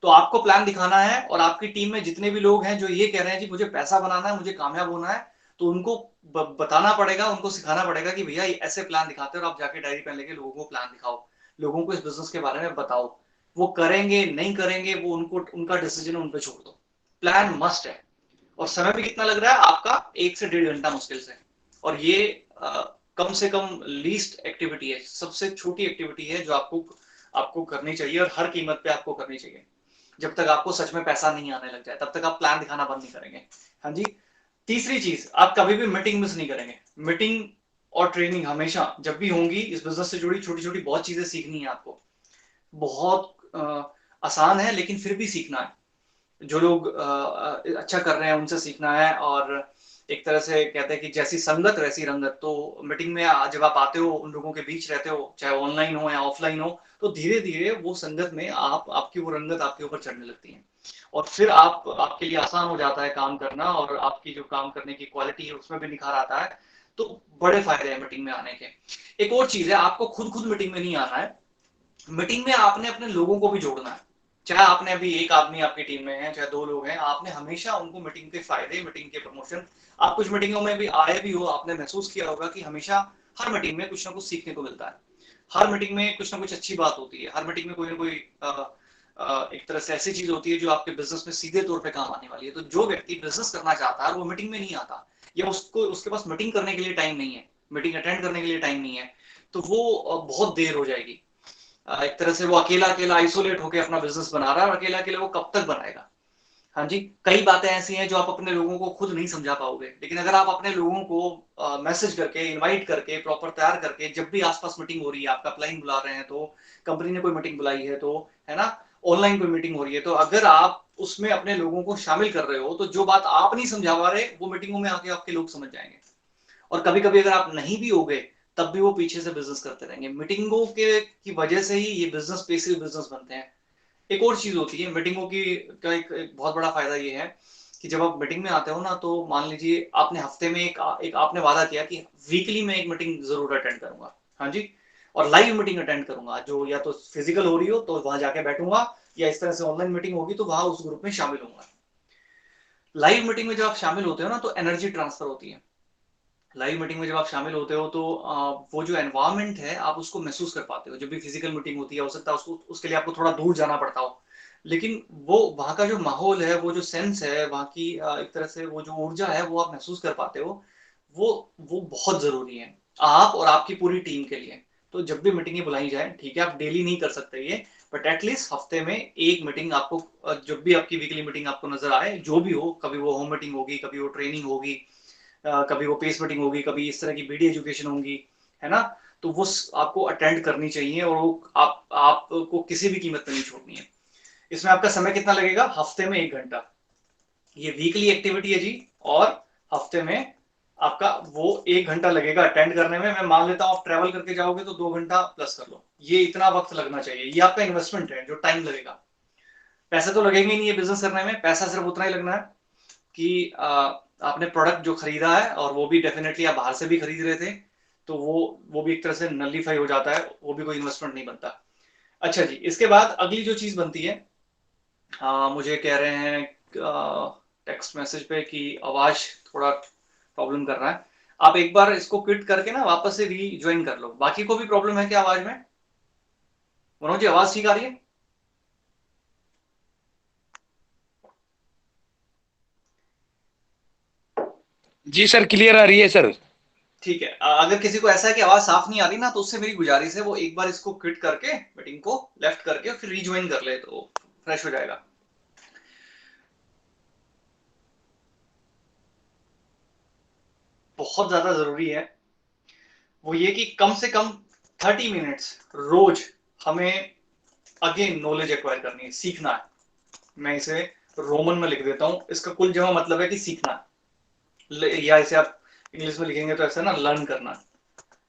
तो आपको प्लान दिखाना है, और आपकी टीम में जितने भी लोग हैं जो ये कह रहे हैं जी मुझे पैसा बनाना है, मुझे कामयाब होना है, तो उनको बताना पड़ेगा, उनको सिखाना पड़ेगा कि भैया ये ऐसे प्लान दिखाते हैं, और आप जाके डायरी पेन लेके लोगों को प्लान दिखाओ, लोगों को इस बिजनेस के बारे में बताओ। वो करेंगे नहीं करेंगे वो उनको, उनका डिसीजन उन पे छोड़ दो। प्लान मस्ट है। और समय भी कितना लग रहा है आपका, 1 से 1.5 घंटा मुश्किल से। और ये कम से कम लीस्ट एक्टिविटी है, सबसे छोटी एक्टिविटी है जो आपको आपको करनी चाहिए, और हर कीमत पे आपको करनी चाहिए। जब तक आपको सच में पैसा नहीं आने लग जाए तब तक आप प्लान दिखाना बंद नहीं करेंगे। हाँ जी। तीसरी चीज, आप कभी भी मीटिंग मिस नहीं करेंगे। मीटिंग और ट्रेनिंग हमेशा जब भी होंगी, इस बिजनेस से जुड़ी छोटी छोटी बहुत चीजें सीखनी है आपको। बहुत आसान है लेकिन फिर भी सीखना है। जो लोग अच्छा कर रहे हैं उनसे सीखना है। और एक तरह से कहते हैं कि जैसी संगत वैसी रंगत। तो मीटिंग में जब आप आते हो, उन लोगों के बीच रहते हो, चाहे ऑनलाइन हो या ऑफलाइन हो, तो धीरे धीरे वो संगत में आपकी वो रंगत आपके ऊपर चढ़ने लगती है, और फिर आपके लिए आसान हो जाता है काम करना, और आपकी जो काम करने की क्वालिटी है उसमें भी निखार आता है। तो बड़े फायदे हैं मीटिंग में आने के। एक और चीज है, आपको खुद खुद मीटिंग में नहीं आना है। मीटिंग में आपने अपने लोगों को भी जोड़ना है। चाहे आपने अभी एक आदमी आपकी टीम में है, चाहे 2 लोग हैं, आपने हमेशा उनको मीटिंग के फायदे, मीटिंग के प्रमोशन, आप कुछ मीटिंगों में भी आए भी हो, आपने महसूस किया होगा कि हमेशा हर मीटिंग में कुछ ना कुछ सीखने को मिलता है। हर मीटिंग में कुछ ना कुछ अच्छी बात होती है। हर मीटिंग में कोई ना कोई एक तरह से ऐसी चीज होती है जो आपके बिजनेस में सीधे तौर पे काम आने वाली है। तो जो व्यक्ति बिजनेस करना चाहता है वो मीटिंग में नहीं आता, या उसको उसके पास मीटिंग करने के लिए टाइम नहीं है, मीटिंग अटेंड करने के लिए टाइम नहीं है, तो वो बहुत देर हो जाएगी। एक तरह से वो अकेला अकेला आइसोलेट होकर अपना बिजनेस बना रहा है, और अकेला अकेला वो कब तक बनाएगा? हाँ जी, कई बातें ऐसी हैं जो आप अपने लोगों को खुद नहीं समझा पाओगे, लेकिन अगर आप अपने लोगों को मैसेज करके, इनवाइट करके, प्रॉपर तैयार करके, जब भी आस-पास मीटिंग हो रही है, आपका क्लाइंट बुला रहे हैं तो, कंपनी ने कोई मीटिंग बुलाई है तो, है ना? ऑनलाइन कोई मीटिंग हो रही है, तो अगर आप उसमें अपने लोगों को शामिल कर रहे हो, तो जो बात आप नहीं समझा पा रहे, वो मीटिंगों में आके आपके लोग समझ जाएँगे। और कभी-कभी अगर आप नहीं भी होगे, तब भी वो पीछे से बिज़नेस करते रहेंगे। मीटिंगों के की वजह से ही ये बिज़नेस बेसिक बिज़नेस बनते हैं। एक और चीज़ होती है मीटिंगों की का एक बहुत बड़ा फ़ायदा ये है कि जब आप मीटिंग में आते हो ना, तो मान लीजिए आपने हफ्ते में एक आपने वादा किया कि वीकली मैं एक मीटिंग ज़रूर अटेंड करूँगा। हाँ जी? और लाइव मीटिंग अटेंड करूँगा, जो या तो फिज़िकल हो रही हो तो वहाँ जाके बैठूँगा, या इस तरह से ऑनलाइन मीटिंग होगी तो वहाँ उस ग्रुप में शामिल होऊँगा। लाइव मीटिंग में जब आप शामिल होते हो ना, तो एनर्जी ट्रांसफर होती है। लाइव मीटिंग में जब आप शामिल होते हो तो वो जो एनवायरनमेंट है आप उसको महसूस कर पाते हो। जब भी फिजिकल मीटिंग होती है, हो सकता है उसको उसके लिए आपको थोड़ा दूर जाना पड़ता हो, लेकिन वो वहाँ का जो माहौल है, वो जो सेंस है, वहाँ की एक तरह से वो जो ऊर्जा है वो आप महसूस कर पाते हो। वो वो बहुत ज़रूरी है, आप और आपकी पूरी टीम के लिए। तो जब भी मीटिंगें बुलाई जाएँ, ठीक है, आप डेली नहीं कर सकते ये, बट एट लीस्ट हफ्ते में 1 मीटिंग आपको जब भी आपकी वीकली मीटिंग आपको नज़र आए, जो भी हो, कभी वो होम मीटिंग होगी, कभी वो ट्रेनिंग होगी, कभी वो पेस मीटिंग होगी, कभी इस तरह की वीडियो एजुकेशन होंगी, है ना? तो वो आपको अटेंड करनी चाहिए, और वो आपको किसी भी कीमत पे नहीं छोड़नी है। इसमें आपका समय कितना लगेगा? हफ्ते में 1 घंटा। ये वीकली एक्टिविटी है जी। और हफ्ते में आपका वो 1 घंटा लगेगा अटेंड करने में। मैं मान लेता हूँ आप ट्रेवल करके जाओगे तो 2 घंटा प्लस कर लो, ये इतना वक्त लगना चाहिए। ये आपका इन्वेस्टमेंट है, जो टाइम लगेगा। पैसे तो लगेंगे ही नहीं ये बिजनेस करने में, पैसा सिर्फ उतना ही लगना है कि आपने प्रोडक्ट जो खरीदा है, और वो भी डेफिनेटली आप बाहर से भी खरीद रहे थे, तो वो भी एक तरह से नलीफाई हो जाता है, वो भी कोई इन्वेस्टमेंट नहीं बनता। अच्छा जी, इसके बाद अगली जो चीज बनती है, मुझे कह रहे हैं टेक्स्ट मैसेज पे कि आवाज थोड़ा प्रॉब्लम कर रहा है। आप एक बार इसको क्विट करके ना वापस से रीज्वाइन कर लो। बाकी को भी प्रॉब्लम है क्या आवाज में? मनोज जी, आवाज ठीक आ रही है? जी सर, क्लियर आ रही है सर। ठीक है। अगर किसी को ऐसा है कि आवाज साफ नहीं आ रही ना, तो उससे मेरी गुजारिश है वो एक बार इसको क्विट करके, मीटिंग को लेफ्ट करके, फिर रीज्वाइन कर ले, तो फ्रेश हो जाएगा। बहुत ज्यादा जरूरी है वो ये कि कम से कम 30 मिनट्स रोज हमें अगेन नॉलेज एक्वायर करनी है, सीखना है। मैं इसे रोमन में लिख देता हूं, इसका कुल जमा मतलब है कि सीखना है, या इसे आप इंग्लिश में लिखेंगे तो ऐसा ना, लर्न करना,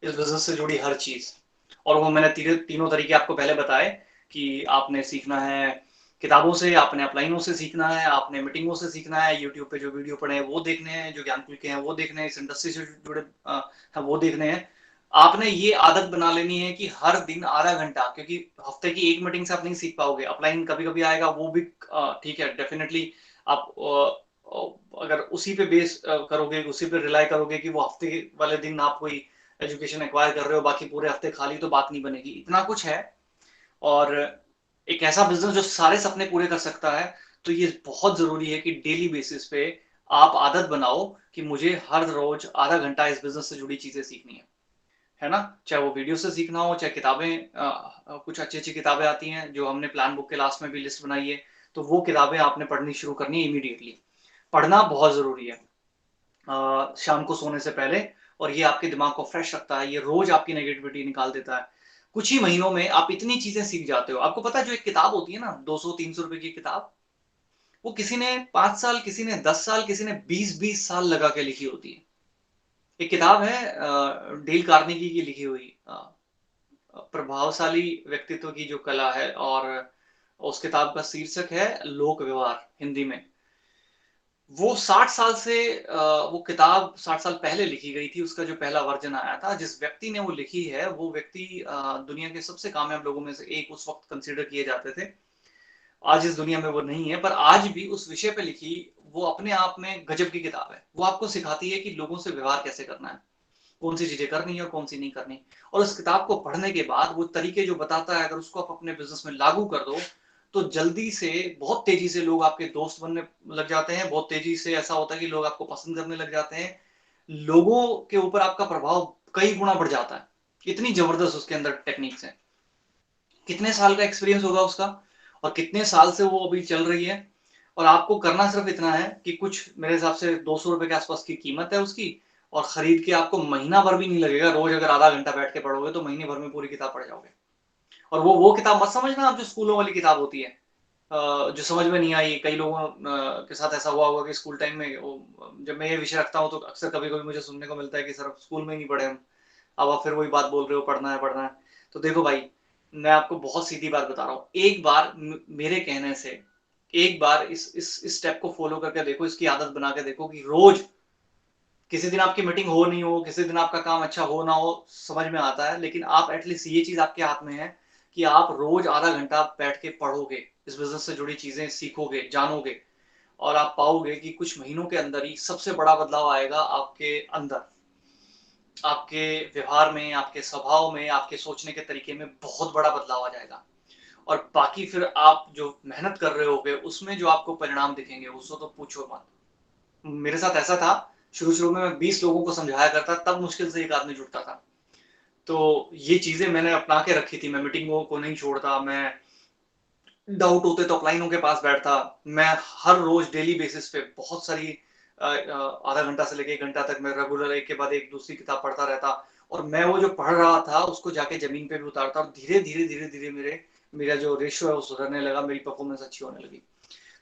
इस बिजनेस से जुड़ी हर चीज। और वो मैंने तीनों तरीके आपको पहले बताए कि आपने सीखना है किताबों से, आपने अपलाइनों से सीखना है, आपने मीटिंगों से सीखना है, यूट्यूब पे जो वीडियो पड़े हैं वो देखने हैं, जो ज्ञानकुल के हैं वो देखने हैं, इस इंडस्ट्री से जुड़े वो देखने हैं। आपने ये आदत बना लेनी है कि हर दिन आधा घंटा, क्योंकि हफ्ते की एक मीटिंग से आप नहीं सीख पाओगे, अपलाइन कभी कभी आएगा, वो भी ठीक है, डेफिनेटली आप अगर उसी पे बेस करोगे, उसी पे रिलाई करोगे कि वो हफ्ते वाले दिन आप कोई एजुकेशन एक्वायर कर रहे हो, बाकी पूरे हफ्ते खाली, तो बात नहीं बनेगी। इतना कुछ है। और एक ऐसा बिजनेस जो सारे सपने पूरे कर सकता है, तो ये बहुत जरूरी है कि डेली बेसिस पे आप आदत बनाओ कि मुझे हर रोज आधा घंटा इस बिजनेस से जुड़ी चीजें सीखनी है ना? चाहे वो वीडियो से सीखना हो, चाहे किताबें, कुछ अच्छी अच्छी किताबें आती हैं जो हमने प्लान बुक के लास्ट में भी लिस्ट बनाई है, तो वो किताबें आपने पढ़नी शुरू करनी है इमीडिएटली। पढ़ना बहुत जरूरी है शाम को सोने से पहले, और ये आपके दिमाग को फ्रेश रखता है, ये रोज आपकी नेगेटिविटी निकाल देता है। कुछ ही महीनों में आप इतनी चीजें सीख जाते हो। आपको पता है जो एक किताब होती है ना, 200-300 रुपए की किताब, वो किसी ने 5 साल, किसी ने 10 साल, किसी ने 20-20 साल लगा के लिखी होती है। एक किताब है डेल कार्नेगी की लिखी हुई, प्रभावशाली व्यक्तित्व की जो कला है, और उस किताब का शीर्षक है लोक व्यवहार, हिंदी में। वो 60 साल से वो किताब 60 साल पहले लिखी गई थी, उसका जो पहला वर्जन आया था, जिस व्यक्ति ने वो लिखी है, वो व्यक्ति दुनिया के सबसे कामयाब लोगों में से एक उस वक्त कंसीडर किए जाते थे। आज इस दुनिया में वो नहीं है, पर आज भी उस विषय पे लिखी, वो अपने आप में गजब की किताब है। वो आपको सिखाती है कि लोगों से व्यवहार कैसे करना है, कौन सी चीजें करनी है और कौन सी नहीं करनी। और उस किताब को पढ़ने के बाद वो तरीके जो बताता है, अगर उसको आप अपने बिजनेस में लागू कर दो, तो जल्दी से, बहुत तेजी से लोग आपके दोस्त बनने लग जाते हैं। बहुत तेजी से ऐसा होता है कि लोग आपको पसंद करने लग जाते हैं। लोगों के ऊपर आपका प्रभाव कई गुना बढ़ जाता है। इतनी जबरदस्त उसके अंदर टेक्निक्स हैं। कितने साल का एक्सपीरियंस होगा उसका, और कितने साल से वो अभी चल रही है। और आपको करना सिर्फ इतना है कि कुछ मेरे हिसाब से 200 रुपए के आसपास की कीमत है उसकी, और खरीद के आपको महीना भर भी नहीं लगेगा। रोज अगर आधा घंटा बैठ के पढ़ोगे तो महीने भर में पूरी किताब पढ़ जाओगे। और वो किताब मत समझना आप जो स्कूलों वाली किताब होती है, जो समझ में नहीं आई। कई लोगों के साथ ऐसा हुआ होगा कि स्कूल टाइम में जब मैं ये विषय रखता हूँ तो अक्सर कभी कभी मुझे सुनने को मिलता है कि सर स्कूल में ही नहीं पढ़े हम, अब आप फिर वही बात बोल रहे हो, पढ़ना है पढ़ना है। तो देखो भाई, मैं आपको बहुत सीधी बात बता रहा हूँ, एक बार मेरे कहने से एक बार इस स्टेप को फॉलो करके देखो, इसकी आदत बना के देखो कि रोज, किसी दिन आपकी मीटिंग हो नहीं हो, किसी दिन आपका काम अच्छा हो ना हो, समझ में आता है, लेकिन आप एटलीस्ट ये चीज आपके हाथ में है कि आप रोज आधा घंटा बैठ के पढ़ोगे, इस बिजनेस से जुड़ी चीजें सीखोगे, जानोगे, और आप पाओगे कि कुछ महीनों के अंदर ही सबसे बड़ा बदलाव आएगा आपके अंदर, आपके व्यवहार में, आपके स्वभाव में, आपके सोचने के तरीके में बहुत बड़ा बदलाव आ जाएगा। और बाकी फिर आप जो मेहनत कर रहे होगे उसमें जो आपको परिणाम दिखेंगे उसको तो पूछो मत। मेरे साथ ऐसा था, शुरू-शुरू में मैं 20 लोगों को समझाया करता, तब मुश्किल से एक आदमी जुड़ता था। तो ये चीज़ें मैंने अपना के रखी थी, मैं मीटिंगों को नहीं छोड़ता, मैं डाउट होते तो अपलाइनों के पास बैठता, मैं हर रोज़ डेली बेसिस पे बहुत सारी आधा घंटा से लेके 1 घंटा तक मैं रेगुलर एक के बाद एक दूसरी किताब पढ़ता रहता, और मैं वो जो पढ़ रहा था उसको जाके ज़मीन पे भी उतारता, और धीरे-धीरे, धीरे-धीरे मेरा जो रेशियो है वो सुधरने लगा, मेरी परफॉर्मेंस अच्छी होने लगी।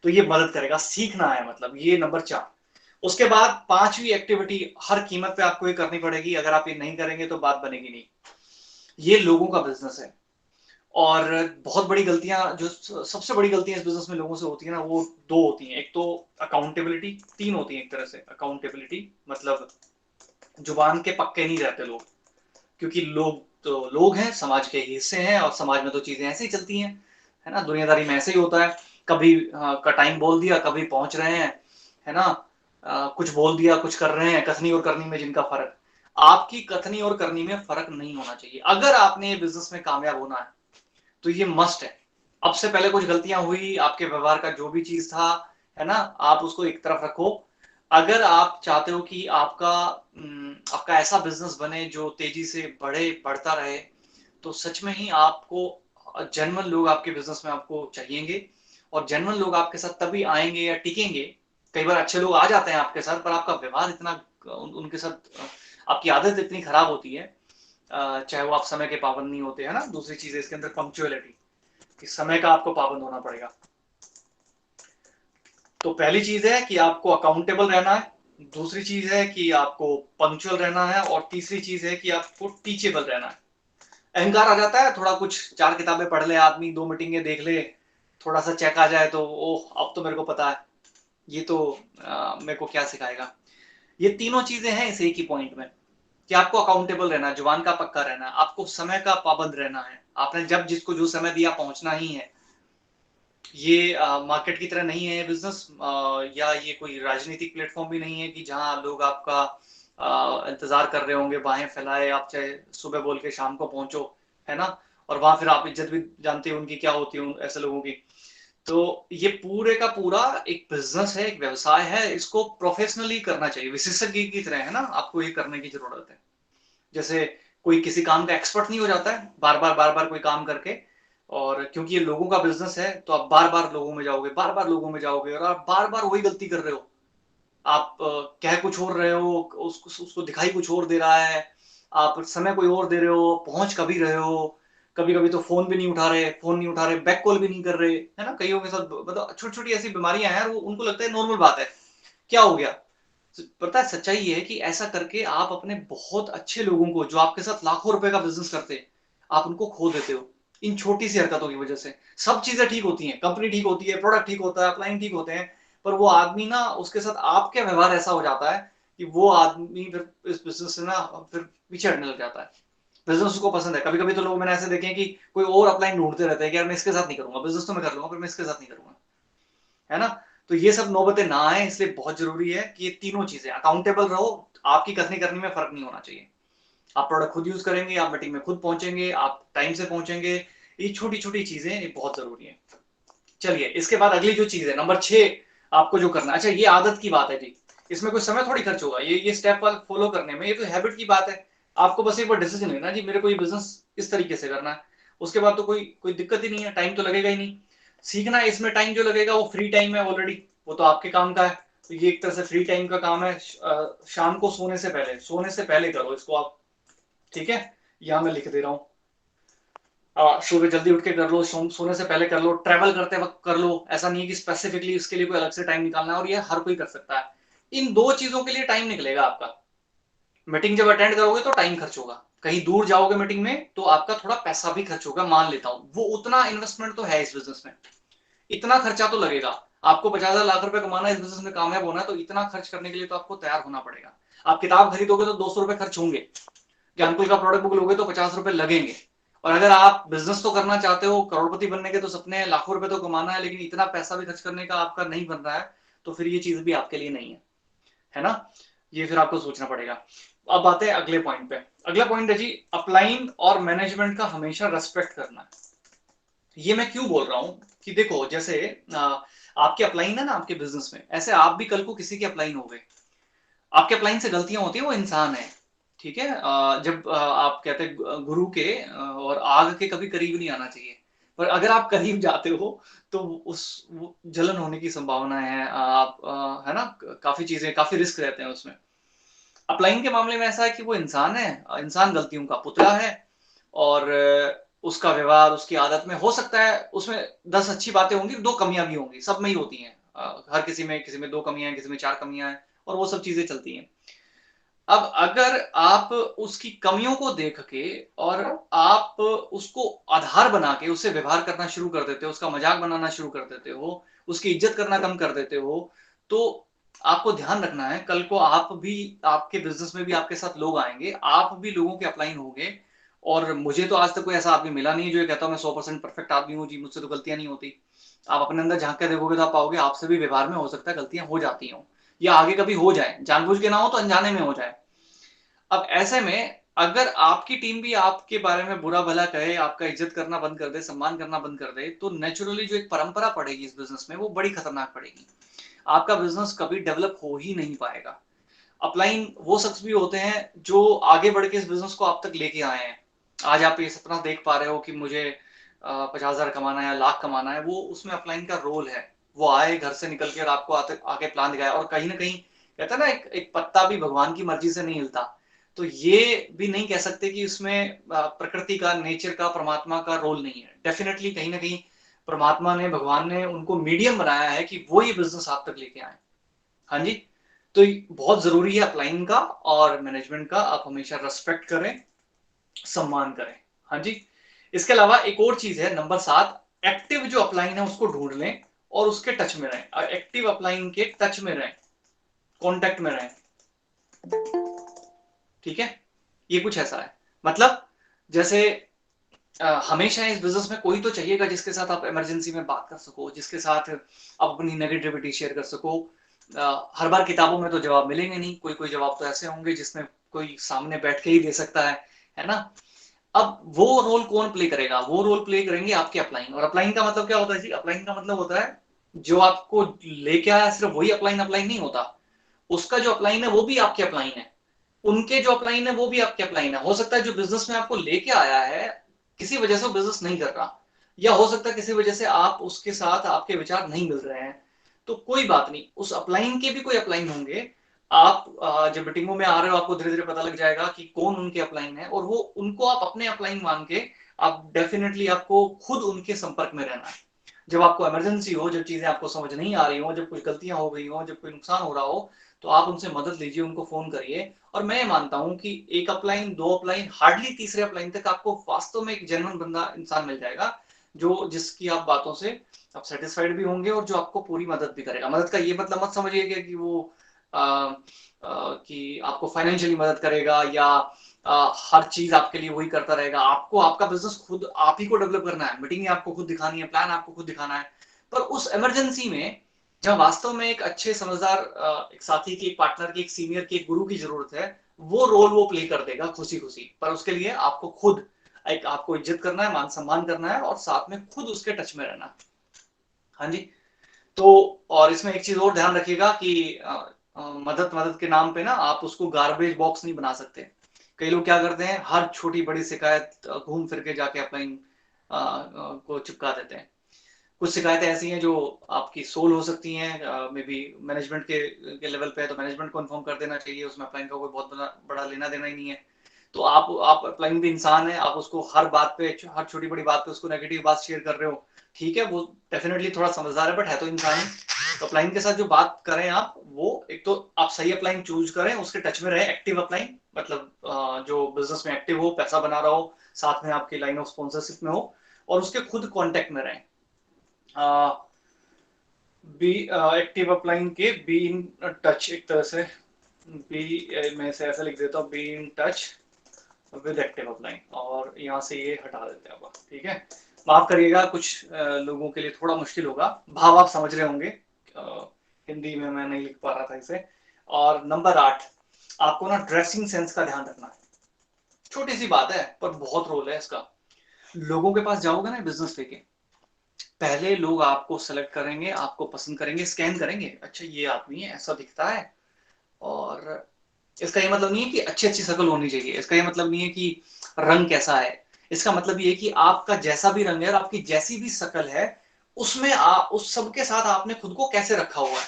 तो ये मदद करेगा, सीखना है मतलब, ये नंबर 4। उसके बाद 5वीं एक्टिविटी हर कीमत पे आपको ये करनी पड़ेगी, अगर आप ये नहीं करेंगे तो बात बनेगी नहीं। ये लोगों का बिज़नेस है, और बहुत बड़ी गलतियां, जो सबसे बड़ी गलतियां इस बिज़नेस में लोगों से होती है ना, वो 2 होती हैं। एक तो अकाउंटेबिलिटी, 3 होती हैं एक तरह से। अकाउंटेबिलिटी मतलब जुबान के पक्के नहीं रहते लोग, क्योंकि लोग तो लोग हैं, समाज के हिस्से हैं, और समाज में तो चीज़ें ऐसे ही चलती हैं, है ना? दुनियादारी में ऐसे ही होता है, कभी का टाइम बोल दिया, कभी पहुँच रहे हैं, है ना? कुछ बोल दिया, कुछ कर रहे हैं, कथनी और करनी में जिनका फ़र्क। आपकी कथनी और करनी में फ़र्क नहीं होना चाहिए। अगर आपने ये बिज़नेस में कामयाब होना है, तो ये मस्ट है। अब से पहले कुछ गलतियाँ हुई, आपके व्यवहार का जो भी चीज़ था, है ना? आप उसको एक तरफ रखो। अगर आप चाहते हो कि आपका ऐसा बिज़नेस बने जो तेज़ी से बढ़ता रहे, तो सच में ही आपको जेन्युइन लोग आपके बिज़नेस में आपको चाहिएंगे, और जेन्युइन लोग आपके साथ तभी आएँगे या टिकेंगे। कई बार अच्छे लोग आ जाते हैं आपके साथ, पर आपका व्यवहार इतना उनके साथ, आपकी आदत इतनी खराब होती है, चाहे वो आप समय के पाबंद नहीं होते, है ना? दूसरी चीज़ है इसके अंदर पंक्चुअलिटी, कि समय का आपको पाबंद होना पड़ेगा। तो पहली चीज़ है कि आपको अकाउंटेबल रहना है, दूसरी चीज़ है कि आपको पंक्चुअल रहना है, और तीसरी चीज़ है कि आपको टीचेबल रहना है। अहंकार आ जाता है, थोड़ा कुछ 4 किताबें पढ़ ले आदमी, 2 मीटिंगें देख ले, थोड़ा-सा चेक आ जाए तो ओह! अब तो मेरे को पता है, ये तो मेरे को क्या सिखाएगा। ये तीनों चीज़ें हैं इस एक ही पॉइंट में, कि आपको अकाउंटेबल रहना है, जुबान का पक्का रहना है, आपको समय का पाबंद रहना है। आपने जब जिसको जो समय दिया पहुँचना ही है। ये मार्केट की तरह नहीं है ये बिज़नेस, या ये कोई राजनीतिक प्लेटफ़ॉर्म भी नहीं है कि जहाँ लोग आपका इंतज़ार कर रहे होंगे बाहें फैलाए, आप चाहे सुबह बोल के शाम को पहुँचो, है ना? और वहाँ फिर आप इज़्ज़त भी जानते हो उनकी क्या होती है, ऐसे लोगों की। तो ये पूरे का पूरा एक बिज़नेस है, एक व्यवसाय है, इसको प्रोफ़ेशनली करना चाहिए, विशेषज्ञ की तरह, है ना? आपको ये करने की ज़रूरत है। जैसे कोई किसी काम का एक्सपर्ट नहीं हो जाता है, बार-बार कोई काम करके, और क्योंकि ये लोगों का बिज़नेस है, तो आप बार-बार लोगों में जाओगे, बार-बार लोगों में जाओगे, और आप बार-बार वही गलती कर रहे हो। आप कह कुछ और रहे हो, उसको उसको दिखाई कुछ और दे रहा है, आप समय कोई और दे रहे हो, पहुँच कभी रहे हो, कभी-कभी तो फ़ोन नहीं उठा रहे, बैक कॉल भी नहीं कर रहे, है ना? कइयों के साथ मतलब छोटी-छोटी ऐसी बीमारियाँ हैं, वो उनको लगता है नॉर्मल बात है, क्या हो गया? पता है सच्चाई ये है कि ऐसा करके आप अपने बहुत अच्छे लोगों को, जो आपके साथ लाखों रुपए का बिज़नेस करते हैं, आप उनको खो देते हो, इन छोटी-सी हरकतों की वजह से। सब चीज़ें ठीक होती हैं, कंपनी ठीक होती है, प्रोडक्ट ठीक होता है, क्लाइंट ठीक होते हैं, पर वो आदमी ना, उसके साथ आपका व्यवहार ऐसा हो जाता है कि वो आदमी फिर इस बिज़नेस से ना फिर पीछे हटने लग जाता है। बिज़नेस उसको पसंद है। कभी-कभी तो लोग मैंने ऐसे देखे हैं कि कोई और अपलाइन ढूँढते रहते हैं कि यार मैं इसके साथ नहीं करूँगा, बिज़नेस तो मैं कर लूँगा पर मैं इसके साथ नहीं करूँगा। है ना? तो ये सब नौबतें ना आए, इसलिए बहुत ज़रूरी है कि ये तीनों चीज़ें अकाउंटेबल रहो, आपकी कथनी करनी में फ़र्क नहीं होना चाहिए। आप प्रोडक्ट खुद यूज़ करेंगे, आप मीटिंग में खुद पहुँचेंगे, आप टाइम से पहुँचेंगे, ये छोटी-छोटी चीज़ें ये बहुत ज़रूरी है। चलिए, इसके बाद अगली जो चीज़ है नंबर 6, आपको जो करना है, अच्छा ये आदत की बात है जी, इसमें कोई समय थोड़ी खर्च होगा, ये स्टेप फ़ॉलो करने में, ये तो हैबिट की बात है। आपको बस एक बार डिसीज़न लेना है जी, मेरे को ये बिज़नेस इस तरीके से करना है, उसके बाद तो कोई कोई दिक्कत ही नहीं है, टाइम तो लगेगा ही नहीं। सीखना है, इसमें टाइम जो लगेगा वो फ्री टाइम है ऑलरेडी, वो तो आपके काम का है, तो ये एक तरह से फ्री टाइम का काम है। शाम को सोने से पहले करो इसको आप, ठीक है। यहाँ मैं लिख दे रहा हूँ, सुबह जल्दी उठ के कर लो, सोने से पहले कर लो, ट्रैवल करते वक्त कर लो। ऐसा नहीं है कि स्पेसिफिकली इसके लिए कोई अलग से टाइम निकालना है, और ये हर कोई कर सकता है। इन दो चीजों के लिए टाइम निकलेगा आपका। मीटिंग जब अटेंड करोगे तो टाइम खर्च होगा, कहीं दूर जाओगे मीटिंग में तो आपका थोड़ा पैसा भी खर्च होगा, मान लेता हूं, वो उतना इन्वेस्टमेंट तो है इस बिजनेस में, इतना खर्चा तो लगेगा। आपको 50,000 लाख रुपए कमाना है, इस बिजनेस में कामयाब होना है, तो इतना खर्च करने के लिए तो आपको तैयार होना पड़ेगा। आप किताब खरीदोगे तो 200 रुपए खर्च होंगे, ज्ञानकुल का प्रोडक्ट बुक लोगे तो 50 रुपए लगेंगे। और अगर आप बिजनेस तो करना चाहते हो, करोड़पति बनने के तो सपने हैं, लाखों रुपए तो कमाना है, लेकिन इतना पैसा भी खर्च करने का आपका नहीं बन रहा है, तो फिर ये चीज भी आपके लिए नहीं है ना। ये फिर आपको सोचना पड़ेगा। अब आते हैं अगले पॉइंट पे। अगला पॉइंट है जी, अपलाइन और मैनेजमेंट का हमेशा रेस्पेक्ट करना। ये मैं क्यों बोल रहा हूं कि देखो, जैसे आपके अपलाइन है ना आपके बिजनेस में, ऐसे आप भी कल को किसी के अपलाइन हो गए, आपके अपलाइन से गलतियां होती है, वो इंसान है, ठीक है। जब आप कहते हैं गुरु के और आग के कभी करीब नहीं आना चाहिए, पर अगर आप करीब जाते हो तो उस वो जलन होने की संभावना है, आप है ना, काफी चीजें, काफी रिस्क रहते हैं उसमें। अपलाइन के मामले में ऐसा है कि वो इंसान है, इंसान गलतियों का पुतला है, और उसका व्यवहार, उसकी आदत में हो सकता है उसमें 10 अच्छी बातें होंगी, 2 कमियां भी होंगी, सब में ही होती हैं। हर किसी में 2 कमियां हैं, किसी में 4 कमियां हैं, और वो सब चीजें चलती हैं। अब अगर आप उसकी कमियों को देख के और आप उसको आधार बना के उससे व्यवहार करना शुरू कर देते हो, उसका मजाक बनाना शुरू कर देते हो, उसकी इज्जत करना कम कर देते हो, तो आपको ध्यान रखना है, कल को आप भी, आपके बिजनेस में भी आपके साथ लोग आएंगे, आप भी लोगों के अपलाइन होंगे। और मुझे तो आज तक कोई ऐसा आदमी मिला नहीं जो ये कहता हूं मैं 100% परफेक्ट आदमी हूँ जी, मुझसे तो गलतियां नहीं होती। आप अपने अंदर झांक के देखोगे तो आप पाओगे आपसे भी व्यवहार में हो सकता है गलतियां हो जाती हो, या आगे कभी हो जाए, जानबूझ के ना हो तो अनजाने में हो जाए। अब ऐसे में अगर आपकी टीम भी आपके बारे में बुरा भला कहे, आपका इज्जत करना बंद कर दे, सम्मान करना बंद कर दे, तो नेचुरली जो एक परंपरा पड़ेगी इस बिजनेस में, वो बड़ी खतरनाक पड़ेगी। आपका बिजनेस कभी डेवलप हो ही नहीं पाएगा। अपलाइन वो शख्स भी होते हैं जो आगे बढ़ के इस बिजनेस को आप तक लेके आए हैं। आज आप ये सपना देख पा रहे हो कि मुझे 50,000 कमाना है या लाख कमाना है, वो उसमें अपलाइन का रोल है। वो आए घर से निकल के और आपको आके प्लान दिखाए, और कहीं ना कहीं कहता है ना, एक पत्ता भी भगवान की मर्जी से नहीं हिलता। तो ये भी नहीं कह सकते कि उसमें प्रकृति का, नेचर का, परमात्मा का रोल नहीं है। डेफिनेटली कहीं ना कहीं परमात्मा ने, भगवान ने उनको मीडियम बनाया है कि वो ये बिजनेस आप तक लेके आए। हाँ जी। तो बहुत जरूरी है अपलाइन का और मैनेजमेंट का, आप हमेशा रेस्पेक्ट करें, सम्मान करें। हाँ जी। इसके अलावा एक और चीज है, नंबर 7, एक्टिव जो अपलाइन है उसको ढूंढ लें और उसके टच में रहें, एक्टिव अपलाइन के टच में रहें, कॉन्टेक्ट में रहें, ठीक है। ये कुछ ऐसा है, मतलब जैसे हमेशा इस बिजनेस में कोई तो चाहिएगा जिसके साथ आप इमरजेंसी में बात कर सको, जिसके साथ आप अपनी नेगेटिविटी शेयर कर सको। हर बार किताबों में तो जवाब मिलेंगे नहीं, कोई कोई जवाब तो ऐसे होंगे जिसमें कोई सामने बैठ के ही दे सकता है ना। अब वो रोल कौन प्ले करेगा? वो रोल प्ले करेंगे आपके अपलाइन। और अपलाइन का मतलब क्या होता है जी? अपलाइन का मतलब होता है जो आपको लेके आया सिर्फ वही अपलाइन अपलाइन नहीं होता, उसका जो अपलाइन है वो भी आपके अपलाइन है, उनके जो अपलाइन है वो भी आपके अपलाइन है। हो सकता है जो बिजनेस में आपको लेके आया है किसी वजह से वो बिजनेस नहीं कर रहा, या हो सकता है किसी वजह से आप उसके साथ, आपके विचार नहीं मिल रहे हैं, तो कोई बात नहीं, उस अपलाइन के भी कोई अपलाइन होंगे। आप जब मीटिंगों में आ रहे हो आपको धीरे धीरे पता लग जाएगा कि कौन उनके अपलाइन है, और वो उनको आप अपने अपलाइन मान के आप डेफिनेटली आपको खुद उनके संपर्क में रहना है। जब आपको इमरजेंसी हो, जब चीजें आपको समझ नहीं आ रही हो, जब कुछ गलतियां हो गई हो, जब कोई नुकसान हो रहा हो, तो आप उनसे मदद लीजिए, उनको फोन करिए। और मैं मानता हूं कि एक अपलाइन, 2 अपलाइन, हार्डली तीसरे अपलाइन तक आपको वास्तव में एक जेन्युइन बंदा, इंसान मिल जाएगा जो, जिसकी आप बातों से आप सेटिस्फाइड भी होंगे और जो आपको पूरी मदद भी करेगा। मदद का ये मतलब मत समझिएगा कि वो कि आपको फाइनेंशियली मदद करेगा या हर चीज आपके लिए वही करता रहेगा। आपको आपका बिजनेस खुद आप ही को डेवलप करना है, मीटिंग आपको खुद दिखानी है, प्लान आपको खुद दिखाना है। पर उस इमरजेंसी में जब वास्तव में एक अच्छे समझदार एक साथी की, एक पार्टनर की, एक सीनियर की, एक गुरु की जरूरत है, वो रोल वो प्ले कर देगा खुशी खुशी। पर उसके लिए आपको खुद एक, आपको इज्जत करना है, मान सम्मान करना है, और साथ में खुद उसके टच में रहना। हाँ जी। तो और इसमें एक चीज और ध्यान रखिएगा कि मदद मदद के नाम पे ना आप उसको गार्बेज बॉक्स नहीं बना सकते। कई लोग क्या करते हैं, हर छोटी बड़ी शिकायत घूम फिर के जाके अपलाइन को चिपका देते हैं। कुछ शिकायतें ऐसी हैं जो आपकी सोल हो सकती हैं, मे बी मैनेजमेंट के लेवल पे है तो मैनेजमेंट को इन्फॉर्म कर देना चाहिए, उसमें अपलाइन का कोई बहुत बड़ा लेना देना ही नहीं है। तो आप अपलाइन भी इंसान है, आप उसको हर बात पे, हर छोटी बड़ी बात पे उसको नेगेटिव बात शेयर कर रहे हो, ठीक है, वो डेफिनेटली थोड़ा समझदार है, बट है तो इंसान ही। तो अपलाइन के साथ जो बात करें आप, वो एक तो आप सही अपलाइन चूज करें, उसके टच में रहे, एक्टिव अपलाइन, मतलब जो बिजनेस में एक्टिव हो, पैसा बना रहा हो, साथ में आपकी लाइन ऑफ स्पॉन्सरशिप में हो, और उसके खुद कांटेक्ट में रहें। बी एक्टिव अपलाइन के बी इन टच, एक तरह से बी, मैं इसे ऐसा लिख देता हूँ, be in touch with active upline, और यहाँ से ये हटा देते हैं अब, ठीक है। माफ करिएगा, कुछ लोगों के लिए थोड़ा मुश्किल होगा, भाव आप समझ रहे होंगे, हिंदी में मैं नहीं लिख पा रहा था इसे। और नंबर 8, आपको ना ड्रेसिंग सेंस का ध्यान रखना है। छोटी सी बात है पर बहुत रोल है इसका। लोगों के पास जाओगे ना बिजनेस लेके, पहले लोग आपको सेलेक्ट करेंगे, आपको पसंद करेंगे, स्कैन करेंगे, अच्छा ये आदमी है, ऐसा दिखता है, और इसका ये मतलब नहीं है कि अच्छी अच्छी शक्ल होनी चाहिए, इसका ये मतलब नहीं है कि रंग कैसा है, इसका मतलब ये है कि आपका जैसा भी रंग है और आपकी जैसी भी शक्ल है, उसमें उस सब के साथ आपने खुद को कैसे रखा हुआ है।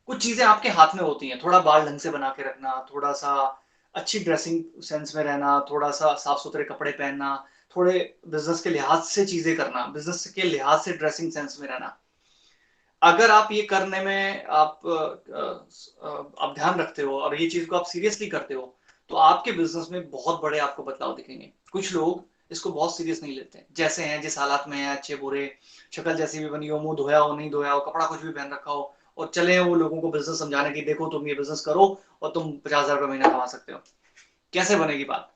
कुछ चीजें आपके हाथ में होती हैं, थोड़ा बाल ढंग से बना के रखना, थोड़ा सा अच्छी ड्रेसिंग सेंस में रहना, थोड़ा सा साफ सुथरे कपड़े पहनना, थोड़े बिजनेस के लिहाज से चीजें करना, बिजनेस के लिहाज से ड्रेसिंग सेंस में रहना। अगर आप ये करने में आप ध्यान रखते हो और ये चीज को आप सीरियसली करते हो, तो आपके बिजनेस में बहुत बड़े आपको बदलाव दिखेंगे। कुछ लोग इसको बहुत सीरियस नहीं लेते, जैसे हैं, जिस हालात में है, अच्छे बुरे, शक्ल जैसी भी बनी हो, मुंह धोया हो नहीं धोया हो, कपड़ा कुछ भी पहन रखा हो, और चले वो लोगों को बिजनेस समझाने की, देखो तुम ये बिजनेस करो और तुम 50,000 रुपये महीना कमा सकते हो। कैसे बनेगी बात?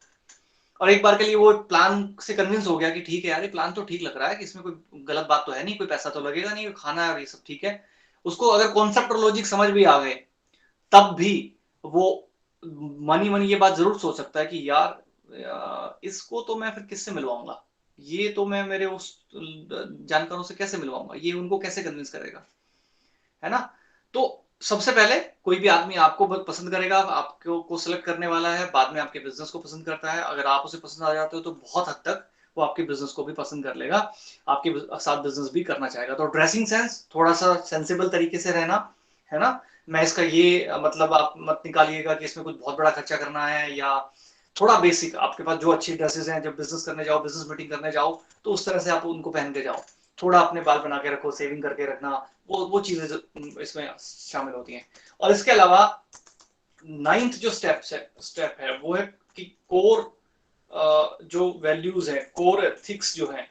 और एक बार के लिए वो प्लान से कन्विंस हो गया कि ठीक है यार, ये प्लान तो ठीक लग रहा है, कि इसमें कोई गलत बात तो है नहीं, कोई पैसा तो लगेगा नहीं, खाना है और ये सब ठीक है। उसको अगर कॉन्सेप्ट और लॉजिक समझ भी आ गए, तब भी वो मनी मनी ये बात जरूर सोच सकता है कि यार इसको तो मैं फिर किससे मिलवाऊंगा, ये तो मैं मेरे उस जानकारों से कैसे मिलवाऊंगा, ये उनको कैसे कन्विंस करेगा, है ना। तो सबसे पहले कोई भी आदमी आपको पसंद करेगा, आपको को सिलेक्ट करने वाला है, बाद में आपके बिजनेस को पसंद करता है। अगर आप उसे पसंद आ जाते हो तो बहुत हद तक वो आपके बिजनेस को भी पसंद कर लेगा, आपके साथ बिजनेस भी करना चाहेगा। तो ड्रेसिंग सेंस, थोड़ा सा सेंसिबल तरीके से रहना, है ना। मैं इसका ये मतलब आप मत निकालिएगा कि इसमें कुछ बहुत बड़ा खर्चा करना है, या थोड़ा बेसिक, आपके पास जो अच्छी ड्रेसेस हैं, जब बिजनेस करने जाओ, बिजनेस मीटिंग करने जाओ, तो उस तरह से आप उनको पहन के जाओ। थोड़ा अपने बाल बना के रखो, सेविंग करके रखना, वो चीजें इसमें शामिल होती हैं। और इसके अलावा 9th जो स्टेप है वो है कि कोर जो वैल्यूज है, कोर एथिक्स जो है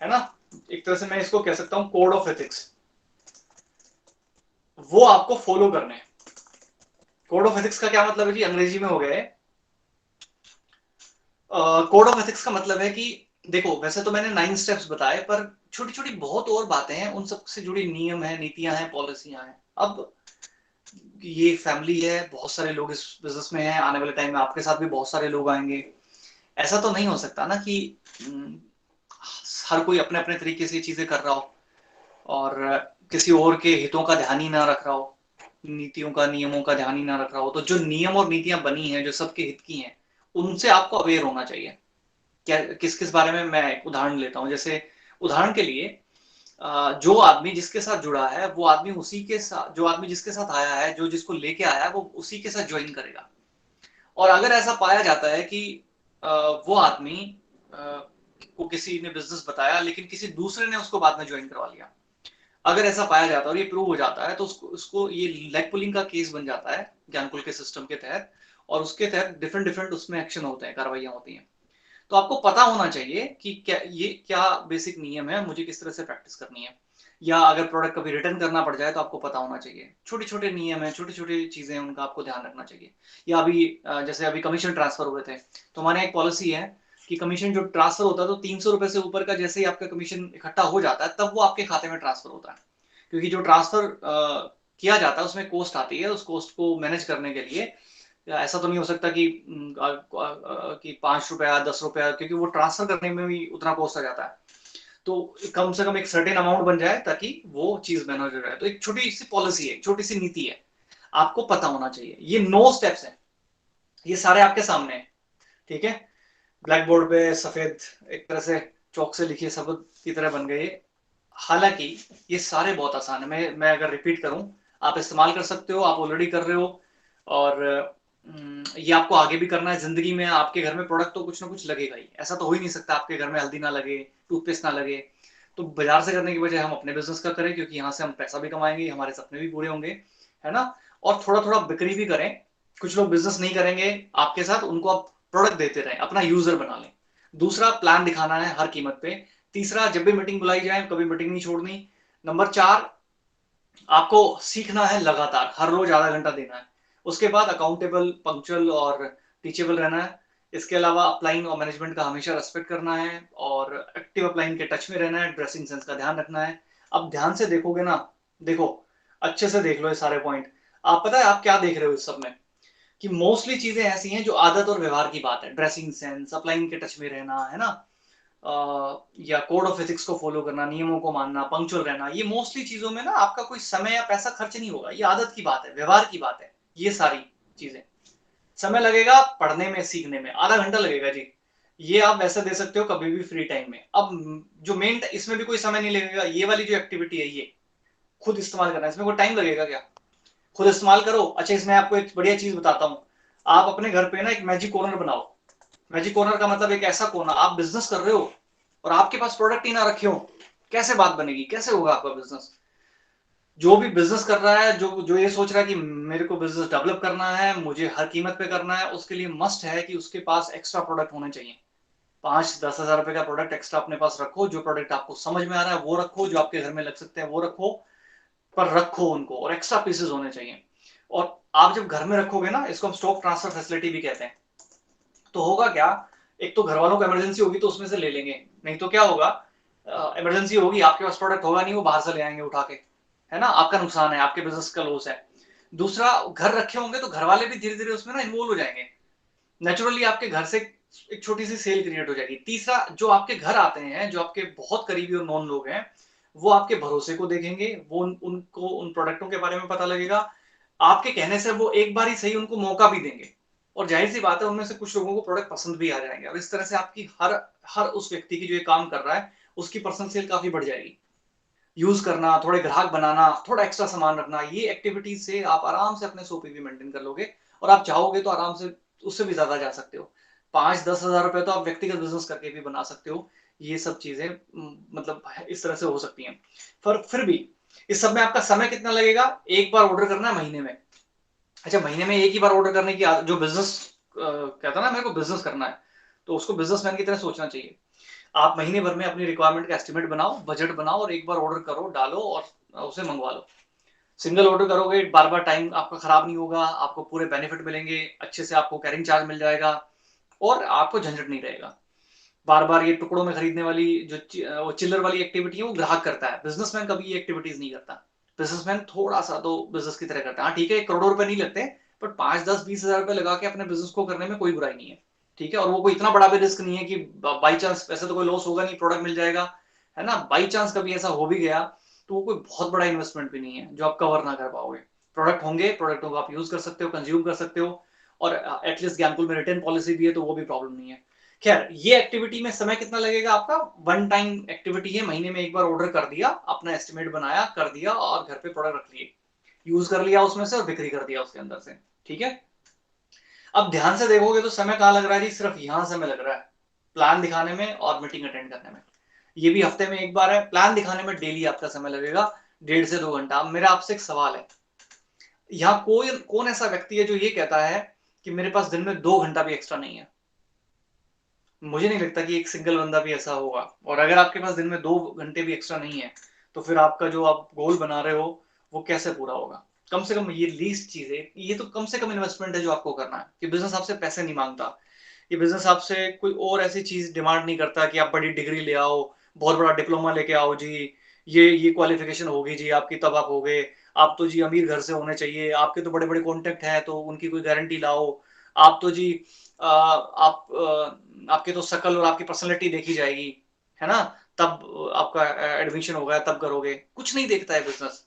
ना, एक तरह से मैं इसको कह सकता हूं कोड ऑफ एथिक्स, वो आपको फॉलो करने हैं। कोड ऑफ एथिक्स का क्या मतलब है जी, अंग्रेजी में हो गया है। कोड ऑफ एथिक्स का मतलब है कि देखो, वैसे तो मैंने 9 स्टेप्स बताए, पर छोटी छोटी बहुत और बातें हैं, उन सब से जुड़ी नियम है, नीतियां हैं, पॉलिसियां हैं। अब ये फैमिली है, बहुत सारे लोग इस बिजनेस में हैं, आने वाले टाइम में आपके साथ भी बहुत सारे लोग आएंगे। ऐसा तो नहीं हो सकता ना कि हर कोई अपने अपने तरीके से चीजें कर रहा हो और किसी और के हितों का ध्यान ही ना रख रहा हो, नीतियों का, नियमों का ध्यान ही ना रख रहा हो। तो जो नियम और नीतियां बनी हैं, जो सबके हित की हैं, उनसे आपको अवेयर होना चाहिए। क्या, किस किस बारे में, मैं एक उदाहरण लेता हूँ। जैसे उदाहरण के लिए, जो आदमी जिसके साथ जुड़ा है, वो आदमी उसी के साथ, जो आदमी जिसके साथ आया है, जो जिसको लेके आया है, वो उसी के साथ ज्वाइन करेगा। और अगर ऐसा पाया जाता है कि वो आदमी को किसी ने बिजनेस बताया, लेकिन किसी दूसरे ने उसको बाद में ज्वाइन करवा लिया, अगर ऐसा पाया जाता है और ये प्रूव हो जाता है, तो उसको ये लेग पुलिंग का केस बन जाता है ज्ञानकुल के सिस्टम के तहत, और उसके तहत डिफरेंट डिफरेंट उसमें एक्शन होते हैं, कार्रवाइयां होती हैं। तो आपको पता होना चाहिए कि क्या बेसिक नियम है, मुझे किस तरह से प्रैक्टिस करनी है। या अगर प्रोडक्ट कभी रिटर्न करना पड़ जाए तो आपको पता होना चाहिए। छोटे छोटे नियम है, छोटी छोटी चीजें हैं, उनका आपको ध्यान रखना चाहिए। या अभी जैसे अभी कमीशन ट्रांसफर हुए थे, तो हमारे एक पॉलिसी है कि कमीशन जो ट्रांसफर होता है, तो 300 रुपए से ऊपर का जैसे ही आपका कमीशन इकट्ठा हो जाता है, तब वो आपके खाते में ट्रांसफर होता है। क्योंकि जो ट्रांसफर किया जाता है उसमें कॉस्ट आती है, उस कॉस्ट को मैनेज करने के लिए ऐसा तो नहीं हो सकता कि 5 रुपया 10 रुपया, क्योंकि वो ट्रांसफर करने में भी उतना कॉस्ट आ जाता है। तो कम से कम एक सर्टेन अमाउंट बन जाए ताकि वो चीज मैनेज हो जाए। तो एक छोटी सी पॉलिसी है, छोटी सी नीति है, आपको पता होना चाहिए। ये 9 स्टेप्स हैं, ये सारे आपके सामने हैं, ठीक है। ब्लैक बोर्ड पे सफेद एक तरह से चौक से लिखिए शब्द की तरह बन गए। हालांकि ये सारे बहुत आसान है, मैं अगर रिपीट करूं, आप इस्तेमाल कर सकते हो, आप ऑलरेडी कर रहे हो, और ये आपको आगे भी करना है जिंदगी में। आपके घर में प्रोडक्ट तो कुछ ना कुछ लगेगा ही, ऐसा तो हो ही नहीं सकता आपके घर में हल्दी ना लगे, टूथपेस्ट ना लगे। तो बाजार से करने की बजाय हम अपने बिजनेस का करें, क्योंकि यहाँ से हम पैसा भी कमाएंगे, हमारे सपने भी पूरे होंगे, है ना। और थोड़ा थोड़ा बिक्री भी करें। कुछ लोग बिजनेस नहीं करेंगे आपके साथ, उनको आप प्रोडक्ट देते रहें, अपना यूजर बना लें। दूसरा, प्लान दिखाना है हर कीमत पे। तीसरा, जब भी मीटिंग बुलाई जाए कभी मीटिंग नहीं छोड़नी। नंबर 4, आपको सीखना है लगातार, हर रोज आधा घंटा देना है। उसके बाद अकाउंटेबल, पंक्चुअल और टीचेबल रहना है। इसके अलावा अपलाइन और मैनेजमेंट का हमेशा रेस्पेक्ट करना है, और एक्टिव अपलाइन के टच में रहना है, ड्रेसिंग सेंस का ध्यान रखना है। अब ध्यान से देखोगे ना, देखो, अच्छे से देख लो ये सारे पॉइंट। आप पता है आप क्या देख रहे हो इस सब में, कि मोस्टली चीजें ऐसी हैं जो आदत और व्यवहार की बात है। ड्रेसिंग सेंस, अपलाइन के टच में रहना, है ना, या कोड ऑफ एथिक्स को फॉलो करना, नियमों को मानना, पंक्चुअल रहना, ये मोस्टली चीजों में ना आपका कोई समय या पैसा खर्च नहीं होगा। ये आदत की बात है, व्यवहार की बात है। ये सारी चीजें, समय लगेगा पढ़ने में, सीखने में आधा घंटा लगेगा जी, ये आप वैसे दे सकते हो कभी भी फ्री टाइम में। अब जो मेन, इसमें भी कोई समय नहीं लगेगा। ये वाली जो एक्टिविटी है, ये खुद इस्तेमाल करना है, इसमें कोई टाइम लगेगा क्या? खुद इस्तेमाल करो। अच्छा, इसमें आपको एक बढ़िया चीज बताता हूँ। आप अपने घर पे ना एक मैजिक कॉर्नर बनाओ। मैजिक कॉर्नर का मतलब एक ऐसा कोना, आप बिजनेस कर रहे हो और आपके पास प्रोडक्ट ही ना रखे हो, कैसे बात बनेगी, कैसे होगा आपका बिजनेस? जो भी बिजनेस कर रहा है, जो जो ये सोच रहा है कि मेरे को बिजनेस डेवलप करना है, मुझे हर कीमत पे करना है, उसके लिए मस्ट है कि उसके पास एक्स्ट्रा प्रोडक्ट होने चाहिए। 5-10 हज़ार रुपए का प्रोडक्ट एक्स्ट्रा अपने पास रखो। जो प्रोडक्ट आपको समझ में आ रहा है वो रखो, जो आपके घर में लग सकते हैं वो रखो, पर रखो उनको, और एक्स्ट्रा पीसेस होने चाहिए। और आप जब घर में रखोगे ना, इसको हम स्टॉक ट्रांसफर फैसिलिटी भी कहते हैं। तो होगा क्या, एक तो घर वालों को इमरजेंसी होगी तो उसमें से ले लेंगे, नहीं तो क्या होगा, इमरजेंसी होगी, आपके पास प्रोडक्ट होगा नहीं, वो बाहर से ले आएंगे उठा के, है ना, आपका नुकसान है, आपके बिजनेस का लॉस है। दूसरा, घर रखे होंगे तो घर वाले भी धीरे धीरे उसमें ना इन्वॉल्व हो जाएंगे, नेचुरली आपके घर से एक छोटी सी सेल क्रिएट हो जाएगी। तीसरा, जो आपके घर आते हैं, जो आपके बहुत करीबी और नॉन लोग हैं, वो आपके भरोसे को देखेंगे, वो उनको उन प्रोडक्टों के बारे में पता लगेगा। आपके कहने से वो एक बार ही सही उनको मौका भी देंगे, और जाहिर सी बात है उनमें से कुछ लोगों को प्रोडक्ट पसंद भी आ जाएंगे, और इस तरह से आपकी हर हर उस व्यक्ति की जो ये काम कर रहा है, उसकी पर्सनल सेल काफी बढ़ जाएगी। यूज करना, थोड़े ग्राहक बनाना, थोड़ा एक्स्ट्रा सामान रखना, ये एक्टिविटीज से आप आराम से अपने 100 पीवी मेंटेन कर लोगे, और आप चाहोगे तो आराम से उससे भी ज्यादा जा सकते हो। 5-10 हज़ार रुपए तो आप व्यक्तिगत बिजनेस करके भी बना सकते हो। ये सब चीजें मतलब इस तरह से हो सकती हैं। पर फिर भी इस सब में आपका समय कितना लगेगा? एक बार ऑर्डर करना है महीने में। अच्छा, महीने में एक ही बार ऑर्डर करने की जो बिजनेस कहता है ना मेरे को बिजनेस करना है, तो उसको बिजनेसमैन की तरह सोचना चाहिए। आप महीने भर में अपनी रिक्वायरमेंट का एस्टिमेट बनाओ, बजट बनाओ, और एक बार ऑर्डर करो, डालो और उसे मंगवा लो। सिंगल ऑर्डर करोगे, बार बार टाइम आपका खराब नहीं होगा, आपको पूरे बेनिफिट मिलेंगे, अच्छे से आपको कैरिंग चार्ज मिल जाएगा, और आपको झंझट नहीं रहेगा। बार बार ये टुकड़ों में खरीदने वाली जो वो चिल्लर वाली एक्टिविटी है, वो ग्राहक करता है, बिजनेसमैन कभी ये एक्टिविटीज नहीं करता। बिजनेसमैन थोड़ा सा तो बिजनेस की तरह करता है। हाँ ठीक है, करोड़ों रुपए नहीं लगते, बट 5-10-20 हज़ार रुपए लगा के अपने बिजनेस को करने में कोई बुराई नहीं है। ठीक है, और वो कोई इतना बड़ा भी रिस्क नहीं है कि बाई चांस, वैसे तो कोई लॉस होगा नहीं, प्रोडक्ट मिल जाएगा, है ना, बाई चांस कभी ऐसा हो भी गया तो वो कोई बहुत बड़ा इन्वेस्टमेंट भी नहीं है जो आप कवर ना कर पाओगे। प्रोडक्ट होंगे, प्रोडक्टों को आप यूज कर सकते हो, कंज्यूम कर सकते हो, और एटलीस्ट ज्ञानकुल में रिटर्न पॉलिसी भी है, तो वो भी प्रॉब्लम नहीं है। खैर, ये एक्टिविटी में समय कितना लगेगा आपका? वन टाइम एक्टिविटी है, महीने में एक बार ऑर्डर कर दिया, अपना एस्टिमेट बनाया, कर दिया, और घर पे प्रोडक्ट रख लिए, यूज कर लिया उसमें से, और बिक्री कर दिया उसके अंदर से। ठीक है, अब ध्यान से देखोगे तो समय कहाँ लग रहा है जी? सिर्फ यहां समय लग रहा है, प्लान दिखाने में और मीटिंग अटेंड करने में। ये भी हफ्ते में एक बार है। प्लान दिखाने में डेली आपका समय लगेगा 1.5 से 2 घंटा। अब मेरा आपसे एक सवाल है, यहाँ कोई कौन ऐसा व्यक्ति है जो ये कहता है कि मेरे पास दिन में 2 घंटा भी एक्स्ट्रा नहीं है? मुझे नहीं लगता कि एक सिंगल बंदा भी ऐसा होगा। और अगर आपके पास दिन में 2 घंटे भी एक्स्ट्रा नहीं है, तो फिर आपका जो आप गोल बना रहे हो वो कैसे पूरा होगा? कम से कम ये लीस्ट चीज है, ये तो कम से कम इन्वेस्टमेंट है जो आपको करना है। कि बिजनेस आपसे पैसे नहीं मांगता, ये बिजनेस आपसे कोई और ऐसी चीज डिमांड नहीं करता कि आप बड़ी डिग्री ले आओ, बहुत बड़ा डिप्लोमा लेके आओ जी, ये क्वालिफिकेशन होगी जी आपकी तब आप होगे, आप तो जी अमीर घर से होने चाहिए, आपके तो बड़े बड़े कॉन्टेक्ट हैं तो उनकी कोई गारंटी लाओ, आप तो जी आपके तो शकल और आपकी पर्सनैलिटी देखी जाएगी, है ना, तब आपका एडमिशन होगा, तब करोगे। कुछ नहीं देखता है बिजनेस।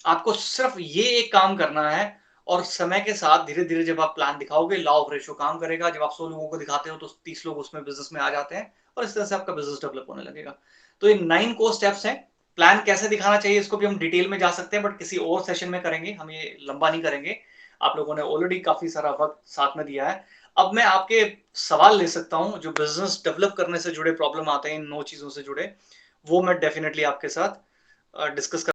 आपको सिर्फ ये एक काम करना है, और समय के साथ धीरे धीरे जब आप प्लान दिखाओगे, लॉ ऑफ रेशो काम करेगा। जब आप 100 लोगों को दिखाते हो तो 30 लोग उसमें बिजनेस में आ जाते हैं, और इस तरह से आपका बिजनेस डेवलप होने लगेगा। तो ये 9 कोर स्टेप्स हैं प्लान कैसे दिखाना चाहिए इसको भी हम डिटेल में जा सकते हैं, बट किसी और सेशन में करेंगे, हम ये लंबा नहीं करेंगे। आप लोगों ने ऑलरेडी काफ़ी सारा वक़्त साथ में दिया है। अब मैं आपके सवाल ले सकता हूँ, जो बिज़नेस डेवलप करने से जुड़े प्रॉब्लम आते हैं, इन 9 चीज़ों से जुड़े, वो मैं डेफ़िनिटली आपके साथ डिस्कस